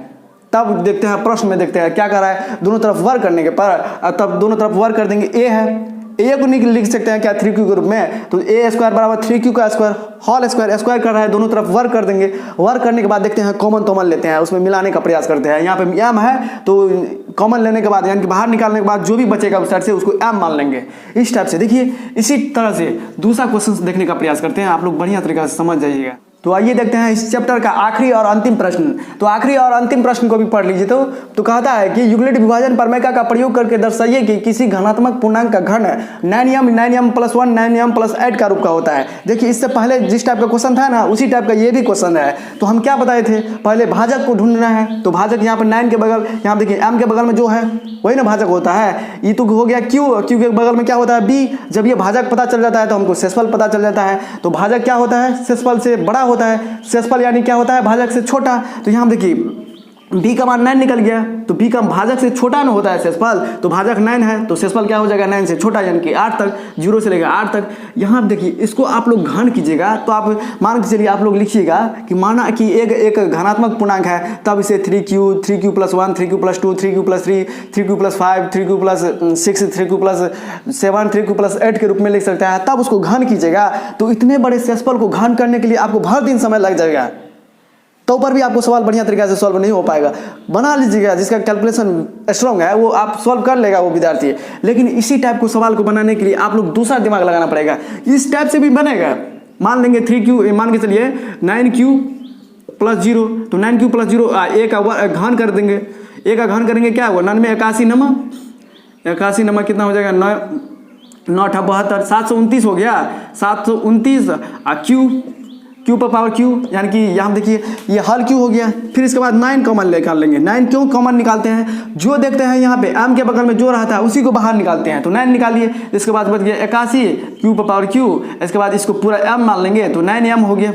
तब देखते हैं प्रश्न में देखते हैं क्या कर रहा है, दोनों तरफ वर्ग करने के पर तब दोनों तरफ वर्ग कर देंगे, ए है ए को लिख सकते हैं क्या 3q के रूप में, तो a स्क्वायर बराबर 3q का स्क्वायर होल स्क्वायर, स्क्वायर कर रहा है दोनों तरफ वर्ग कर देंगे। वर्ग करने के बाद देखते हैं कॉमन लेते हैं, उसमें मिलाने का प्रयास करते हैं। यहाँ पे m है तो कॉमन लेने के बाद यानी कि बाहर निकालने के बाद जो भी बचेगा उस साइड से उसको m मान लेंगे। इस टाइप से देखिए, इसी तरह से दूसरा क्वेश्चन देखने का प्रयास करते हैं, आप लोग बढ़िया तरीके से समझ जाइएगा। तो आइए देखते हैं इस चैप्टर का आखिरी और अंतिम प्रश्न। तो आखिरी और अंतिम प्रश्न को भी पढ़ लीजिए। तो कहता है कि यूक्लिड विभाजन प्रमेय का प्रयोग करके दर्शाइए कि किसी धनात्मक पूर्णांक का घन 9m+1 9m+8 का रूप का होता है। देखिए इससे पहले जिस टाइप का क्वेश्चन था ना उसी टाइप का ये भी क्वेश्चन है। तो हम क्या बताए थे, पहले भाजक को ढूंढना है, तो भाजक यहाँ पर 9 के बगल, यहाँ देखिए m के बगल में जो है वही ना भाजक होता है। ये तो हो गया q के बगल में क्या होता है b। जब ये भाजक पता चल जाता है तो हमको सेसफल पता चल जाता है। तो भाजक क्या होता है, सेसफल से बड़ा होता है, सेसफल यानी क्या होता है, भाजक से छोटा। तो यहाँ देखिए b का मान 9 निकल गया, तो b का भाजक से छोटा ना होता है सेसफल, तो भाजक 9 है तो सेसफल क्या हो जाएगा 9 से छोटा यानी कि 8 तक, 0 से लेकर 8 तक। यहाँ देखिए इसको आप लोग घन कीजिएगा तो आप मान के चलिए आप लोग लिखिएगा कि माना कि एक धनात्मक पूर्णांक है, तब इसे 3q+1 3q+2 3q+3 3q+5 3q+6 3q+7 3q+8 के रूप में लिख सकता है। तब उसको घन कीजिएगा तो इतने बड़े सेसफल को घन करने के लिए आपको भर दिन समय लग जाएगा, तो ऊपर भी आपको सवाल बढ़िया तरीके से सॉल्व नहीं हो पाएगा। बना लीजिएगा, जिसका कैलकुलेशन स्ट्रॉन्ग है वो आप सॉल्व कर लेगा वो विद्यार्थी। लेकिन इसी टाइप को सवाल को बनाने के लिए आप लोग दूसरा दिमाग लगाना पड़ेगा। इस टाइप से भी बनेगा, मान लेंगे 3q, मान के चलिए 9q+0, तो 9q+0 a का घन कर देंगे, a का घन करेंगे क्या होगा 9 में 81 नंबर कितना हो जाएगा 9 72 729 हो गया, 729 q पर पावर q, यानी कि यहाँ देखिए ये हल q हो गया। फिर इसके बाद 9 कॉमन निकाल लेंगे। 9 क्यों कॉमन निकालते हैं, जो देखते हैं यहाँ पे m के बगल में जो रहता है उसी को बाहर निकालते हैं, तो 9 निकालिए। इसके बाद बच गया 81 q पर पावर q, इसके बाद इसको पूरा m मान लेंगे तो 9m हो गया।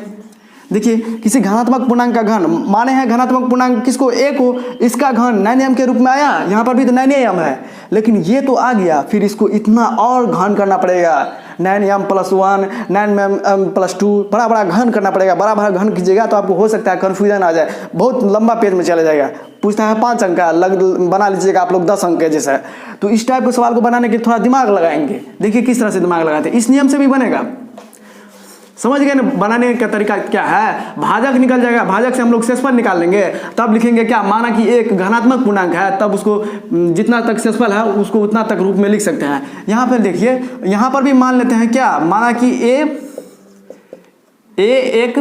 देखिए किसी धनात्मक पूर्णांक का घन माने हैं, धनात्मक पूर्णांक किसको a को, इसका घन 9m के रूप में आया, यहाँ पर भी तो 9m है, लेकिन ये तो आ गया, फिर इसको इतना और घन करना पड़ेगा 9m+1 9m+2, बड़ा घन करना पड़ेगा। बड़ा घन कीजिएगा तो आपको हो सकता है कन्फ्यूजन आ जाए, बहुत लंबा पेज में चला जाएगा। पूछता है 5 अंक का, बना लीजिएगा आप लोग 10 अंक के जैसा। तो इस टाइप के सवाल को बनाने के थोड़ा दिमाग लगाएंगे। देखिए किस तरह से दिमाग लगाते हैं, इस नियम से भी बनेगा। समझ गए ना बनाने का तरीका क्या है। भाजक निकल जाएगा, भाजक से हम लोग सेसफल निकाल लेंगे, तब लिखेंगे क्या, माना कि एक धनात्मक पूर्णांक है, तब उसको जितना तक सेसफल है उसको उतना तक रूप में लिख सकते हैं। यहाँ पर देखिए यहाँ पर भी मान लेते हैं क्या, माना कि a एक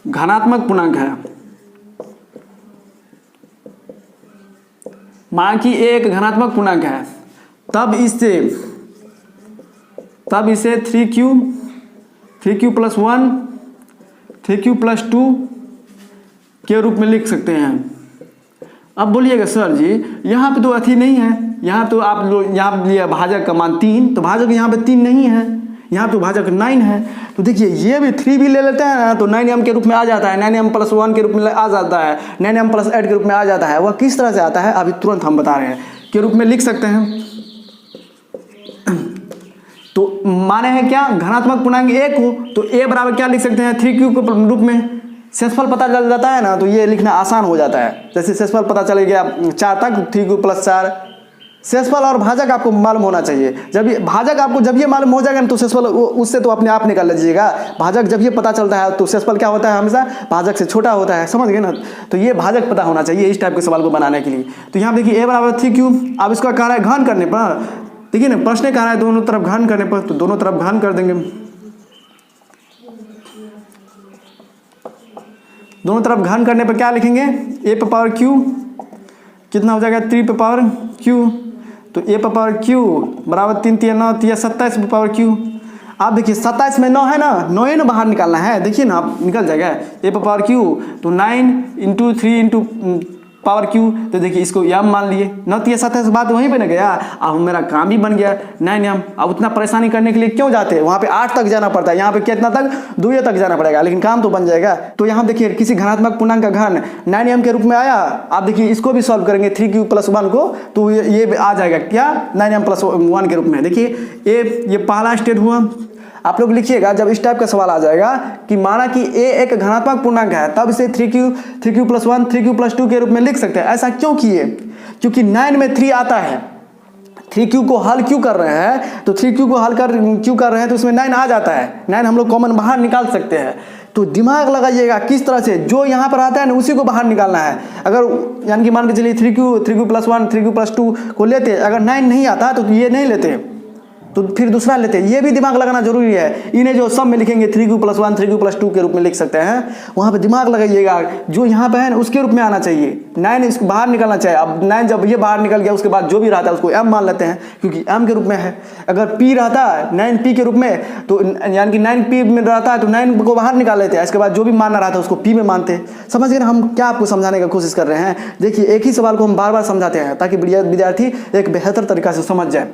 धनात्मक पूर्णांक है, माना कि a एक धनात्मक पूर्णांक है, तब इसे 3q+1 3q+2 के रूप में लिख सकते हैं। अब बोलिएगा सर जी यहाँ पे तो अथी नहीं है, यहाँ तो आप लोग यहाँ लिया भाजक का मान 3, तो भाजक यहाँ पे 3 नहीं है, यहाँ तो भाजक 9 है। तो देखिए ये भी 3 भी ले लेते हैं ना तो 9m के रूप में आ जाता है, 9m+1 के रूप में आ जाता है, 9m+8 के रूप में आ जाता है। वह किस तरह से आता है अभी तुरंत हम बता रहे हैं, के रूप में लिख सकते हैं। तो माने हैं क्या, धनात्मक पूर्णांक 1 हो तो a बराबर क्या लिख सकते हैं 3q के रूप में। सेसफल पता चल जाता है ना तो ये लिखना आसान हो जाता है। जैसे सेसफल पता चल गया 4 तक, 3q+4। सेसफल और भाजक आपको मालूम होना चाहिए। जब ये भाजक आपको जब ये मालूम हो जाएगा ना तो सेसफल उससे तो अपने आप निकाल लीजिएगा। भाजक जब ये पता चलता है तो सेसफल क्या होता है, हमेशा भाजक से छोटा होता है। समझ गए ना, तो ये भाजक पता होना चाहिए इस टाइप के सवाल को बनाने के लिए। तो यहाँ देखिए a बराबर 3q। अब इसका कह रहा है घन करने पर, देखिए ना प्रश्न कह रहा है दोनों तरफ घन करने पर, तो दोनों तरफ घन कर देंगे। दोनों तरफ घन करने पर क्या लिखेंगे, a पर पावर q कितना हो जाएगा 3 पर पावर q, तो a पर पावर q बराबर 3 3 9 3 27 पर पावर q। आप देखिए 27 में 9 है ना, 9 ही ना बाहर निकालना है, देखिए ना आप निकल जाएगा ए पावर क्यू, तो 9 इंटू 3 इंटू पावर क्यू, तो देखिए इसको यम मान लिए, 9 3 27 बात वहीं पे ना गया, अब मेरा काम भी बन गया 9 यम। अब उतना परेशानी करने के लिए क्यों जाते हैं, वहाँ पे 8 तक जाना पड़ता है, यहाँ पे कितना तक 2 तक जाना पड़ेगा, लेकिन काम तो बन जाएगा। तो यहाँ देखिए किसी धनात्मक पूर्णांक का घन 9 यम के रूप में आया। आप देखिए इसको भी सॉल्व करेंगे 3q + 1 को, तो ये आ जाएगा क्या 9 यम + 1 के रूप में। देखिए ये पहला स्टेप हुआ। आप लोग लिखिएगा जब इस टाइप का सवाल आ जाएगा कि माना कि a एक धनात्मक पूर्णांक है, तब इसे 3q + 1 3q + 2 के रूप में लिख सकते हैं। ऐसा क्यों किए, क्योंकि 9 में 3 आता है, 3q को हल क्यों कर रहे हैं, तो 3q को हल क्यों कर रहे हैं, तो उसमें 9 आ जाता है, 9 हम लोग कॉमन बाहर निकाल सकते हैं। तो दिमाग लगाइएगा किस तरह से, जो यहाँ पर आता है ना उसी को बाहर निकालना है। अगर यानी कि मान के चलिए 3q + 1 3q + 2 को लेते, अगर 9 नहीं आता तो ये नहीं लेते, तो फिर दूसरा लेते हैं। ये भी दिमाग लगाना जरूरी है। इन्हें जो सब में लिखेंगे 3q + 1 3q + 2 के रूप में लिख सकते हैं, वहाँ पे दिमाग लगाइएगा, जो यहाँ पे है ना उसके रूप में आना चाहिए, 9 इसको बाहर निकलना चाहिए। अब 9 जब ये बाहर निकल गया, उसके बाद जो भी रहता है उसको m मान लेते हैं, क्योंकि m के रूप में है। अगर p रहता है 9p के रूप में, तो यानी कि 9p में रहता है तो 9 को बाहर निकाल लेते हैं, इसके बाद जो भी मानना रहता है उसको p में मानते हैं। समझ गए ना हम क्या आपको समझाने की कोशिश कर रहे हैं। देखिए एक ही सवाल को हम बार बार समझाते हैं ताकि विद्यार्थी एक बेहतर तरीका से समझ जाए।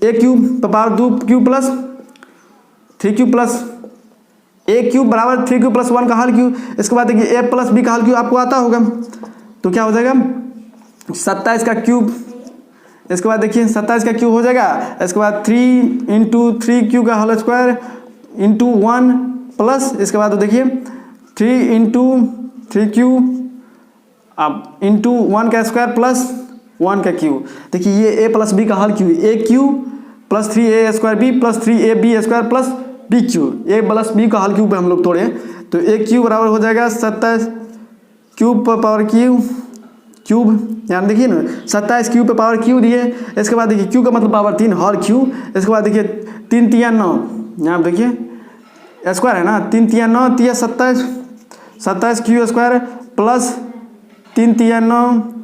a³ power 2q + 3q + a³ बराबर 3q + 1 का हल क्यू। इसके बाद देखिए a + b का हल क्यू आपको आता होगा, तो क्या हो जाएगा 27 का क्यूब। इसके बाद देखिए 27 का क्यूब हो जाएगा। इसके बाद 3 × 3q का होल स्क्वायर इंटू 1 प्लस, इसके बाद तो देखिए 3 × 3q अब इंटू 1 का स्क्वायर प्लस 1 का क्यूब। देखिए ये a + b का हल Q, a³ + 3a² b + 3ab² + bq। a + b का हल क्यूब हम लोग तोड़े, तो a³ बराबर हो जाएगा 27 क्यूब पर पावर क्यूब, यानी देखिए ना 27 क्यूब पे पावर क्यू दिए। इसके बाद देखिए क्यू का मतलब पावर 3 हर क्यू। इसके बाद देखिए 3 × 3 = 9, यहाँ देखिए स्क्वायर है ना, 3 × 3 = 9 3 27 27 q² प्लस 3 × 3 =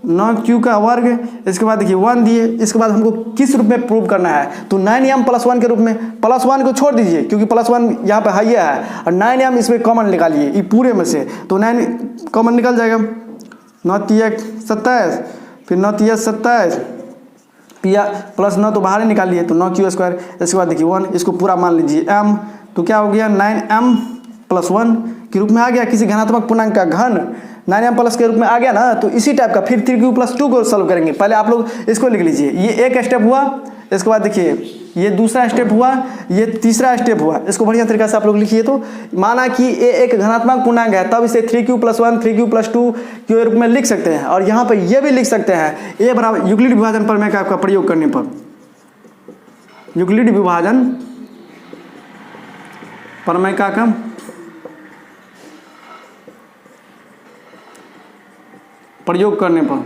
9 q का वर्ग। इसके बाद देखिए 1 दिए। इसके बाद हमको किस रूप में प्रूव करना है, तो 9 m + 1 के रूप में। +1 को छोड़ दीजिए क्योंकि +1 यहाँ पे हाई है, और 9 m इसमें कॉमन निकालिए ये पूरे में से, तो 9 कॉमन निकल जाएगा। 9 × 3 = 27, फिर 9 × 3 = 27 प्लस 9 तो बाहर ही निकालिए, तो 9q²। इसके बाद देखिए 1, इसको पूरा मान लीजिए m, तो क्या हो गया 9m + 1 के रूप में आ गया। किसी धनात्मक पूर्णांक का घन 9m प्लस के रूप में आ गया ना, तो इसी टाइप का फिर 3q + 2 को सॉल्व करेंगे। पहले आप लोग इसको लिख लीजिए, ये एक स्टेप हुआ। इसके बाद देखिए ये दूसरा स्टेप हुआ, ये तीसरा स्टेप हुआ। इसको बढ़िया तरीके से आप लोग लिखिए। तो माना कि a एक धनात्मक पूर्णांक है, तब इसे 3q + 1 3q + 2 के रूप में लिख सकते हैं। और यहाँ पर ये भी लिख सकते हैं a बराबर यूक्लिड विभाजन प्रमेय का प्रयोग करने पर, यूक्लिड विभाजन प्रमेय का प्रयोग करने पर,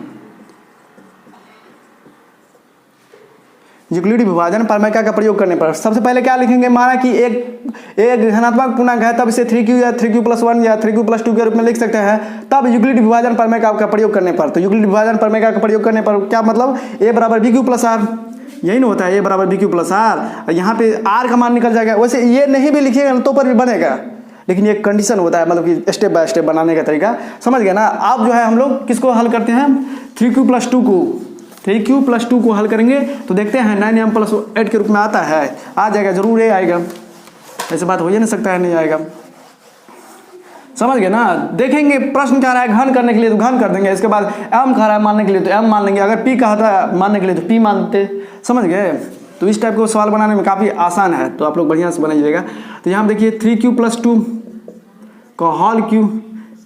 यूक्लिड विभाजन प्रमेय का प्रयोग करने पर सबसे पहले क्या लिखेंगे, माना कि एक धनात्मक पूर्णांक है, तब इसे 3q या 3q + 1 या 3q + 2 के रूप में लिख सकते हैं, तब यूक्लिड विभाजन प्रमेय का प्रयोग करने पर। तो यूक्लिड विभाजन प्रमेय का प्रयोग करने पर क्या मतलब, a बराबर bq + r, यही ना होता है, a बराबर bq + r। यहाँ पे r का मान निकल जाएगा। वैसे ये नहीं भी लिखिएगा तो पर भी बनेगा, लेकिन ये कंडीशन होता है, मतलब कि स्टेप बाय स्टेप बनाने का तरीका, समझ गए ना। अब जो है हम लोग किसको हल करते हैं, 3q + 2 को, 3q + 2 को हल करेंगे, तो देखते हैं 9m + 8 के रूप में आता है, आ जाएगा, जरूर ये आएगा, ऐसे बात हो ही नहीं सकता है नहीं आएगा। समझ गए ना। देखेंगे प्रश्न कह रहा है घन करने के लिए तो घन कर देंगे, इसके बाद m कह रहा है मानने के लिए तो m मान लेंगे, अगर p कहता है मानने के लिए तो p मानते। समझ गए। तो इस टाइप को सवाल बनाने में काफ़ी आसान है, तो आप लोग बढ़िया से बनाइएगा। तो यहाँ देखिए 3q + 2 का hall Q,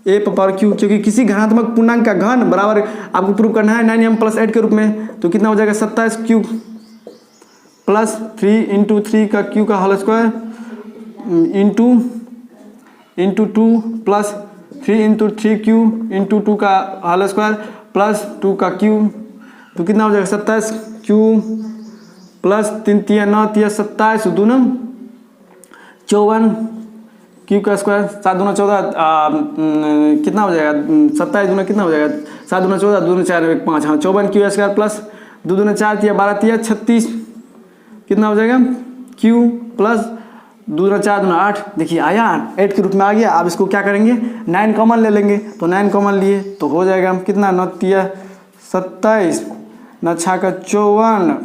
a power q, क्योंकि किसी धनात्मक पूर्णांक का घन बराबर आपको प्रूव करना है 9m + 8 के रूप में, तो कितना हो जाएगा 27q प्लस 3 × 3 का q का whole square into 2 plus 3 × 3q into 2 का होल स्क्वायर प्लस 2 का q, तो कितना हो जाएगा 27q प्लस 3 × 3 = 9 3 = 27 2 × 54 q का स्क्वायर 7 × 14 कितना हो जाएगा 27 दूना कितना हो जाएगा 7 × 14 2 × 4 = 5, हाँ 54 q² प्लस 2 × 4 = 12 × 36 कितना हो जाएगा क्यू प्लस 2 दूना 4 दूना 8, देखिए आया 8 के रूप में आ गया। अब इसको क्या करेंगे 9 कॉमन ले लेंगे, तो 9 कॉमन लिए तो हो जाएगा हम कितना 9 तिया 27, 9 छक्का 54,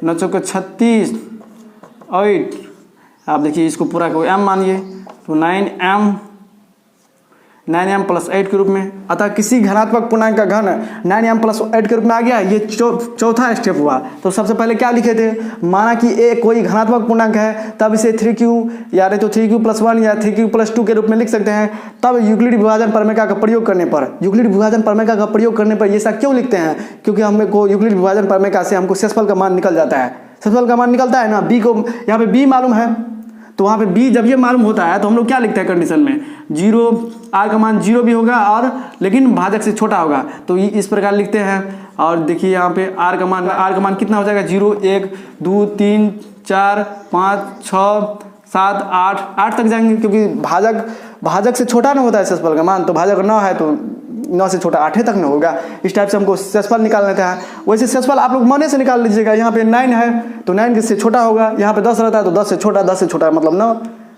9 चौका 36, 8। आप देखिए इसको पूरा को m मानिए तो 9m प्लस 8 के रूप में। अतः किसी घनात्मक पूर्णांक का घन 9m प्लस 8 के रूप में आ गया। ये चौथा स्टेप हुआ। तो सबसे पहले क्या लिखे थे, माना कि a कोई घनात्मक पूर्णांक है, तब इसे 3q या नहीं तो 3q प्लस 1 या 3q प्लस 2 के रूप में लिख सकते हैं। तब यूक्लिड विभाजन प्रमेय का प्रयोग करने पर, यूक्लिड विभाजन प्रमेय का प्रयोग करने पर ये सब क्यों लिखते हैं, क्योंकि हमको यूक्लिड विभाजन प्रमेय से हमको शेषफल का मान निकल जाता है। शेषफल का मान निकलता है ना, b को यहाँ पे b मालूम है, तो वहाँ पे b जब ये मालूम होता है तो हम लोग क्या लिखते हैं कंडीशन में 0, r का मान 0 भी होगा और लेकिन भाजक से छोटा होगा, तो ये इस प्रकार लिखते हैं। और देखिए यहाँ पे r का मान कितना हो जाएगा 0, 1, 2, 3, 4, 5, 6, 7, 8 तक जाएंगे, क्योंकि भाजक से छोटा ना होता है शेषफल का मान। तो भाजक 9 है तो 9 से छोटा 8 तक न होगा। इस टाइप से हमको शेषफल निकाल लेता है। वैसे शेषफल आप लोग मने से निकाल लीजिएगा। यहाँ पे 9 है तो 9 से छोटा होगा, यहाँ पे 10 रहता है तो 10 से छोटा मतलब 9।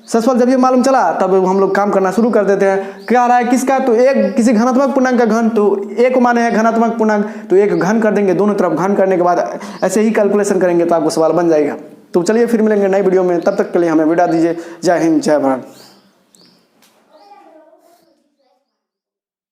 शेषफल जब ये मालूम चला तब हम लोग काम करना शुरू कर देते हैं। क्या आ रहा है किसका, तो एक किसी घनात्मक पूर्णांक का घन, तो एक को माने है घनात्मक पूर्णांक, तो एक घन कर देंगे, दोनों तरफ घन करने के बाद ऐसे ही कैलकुलेशन करेंगे तो आपको सवाल बन जाएगा। तो चलिए फिर मिलेंगे नई वीडियो में, तब तक के लिए हमें विदा दीजिए। जय हिंद, जय भारत।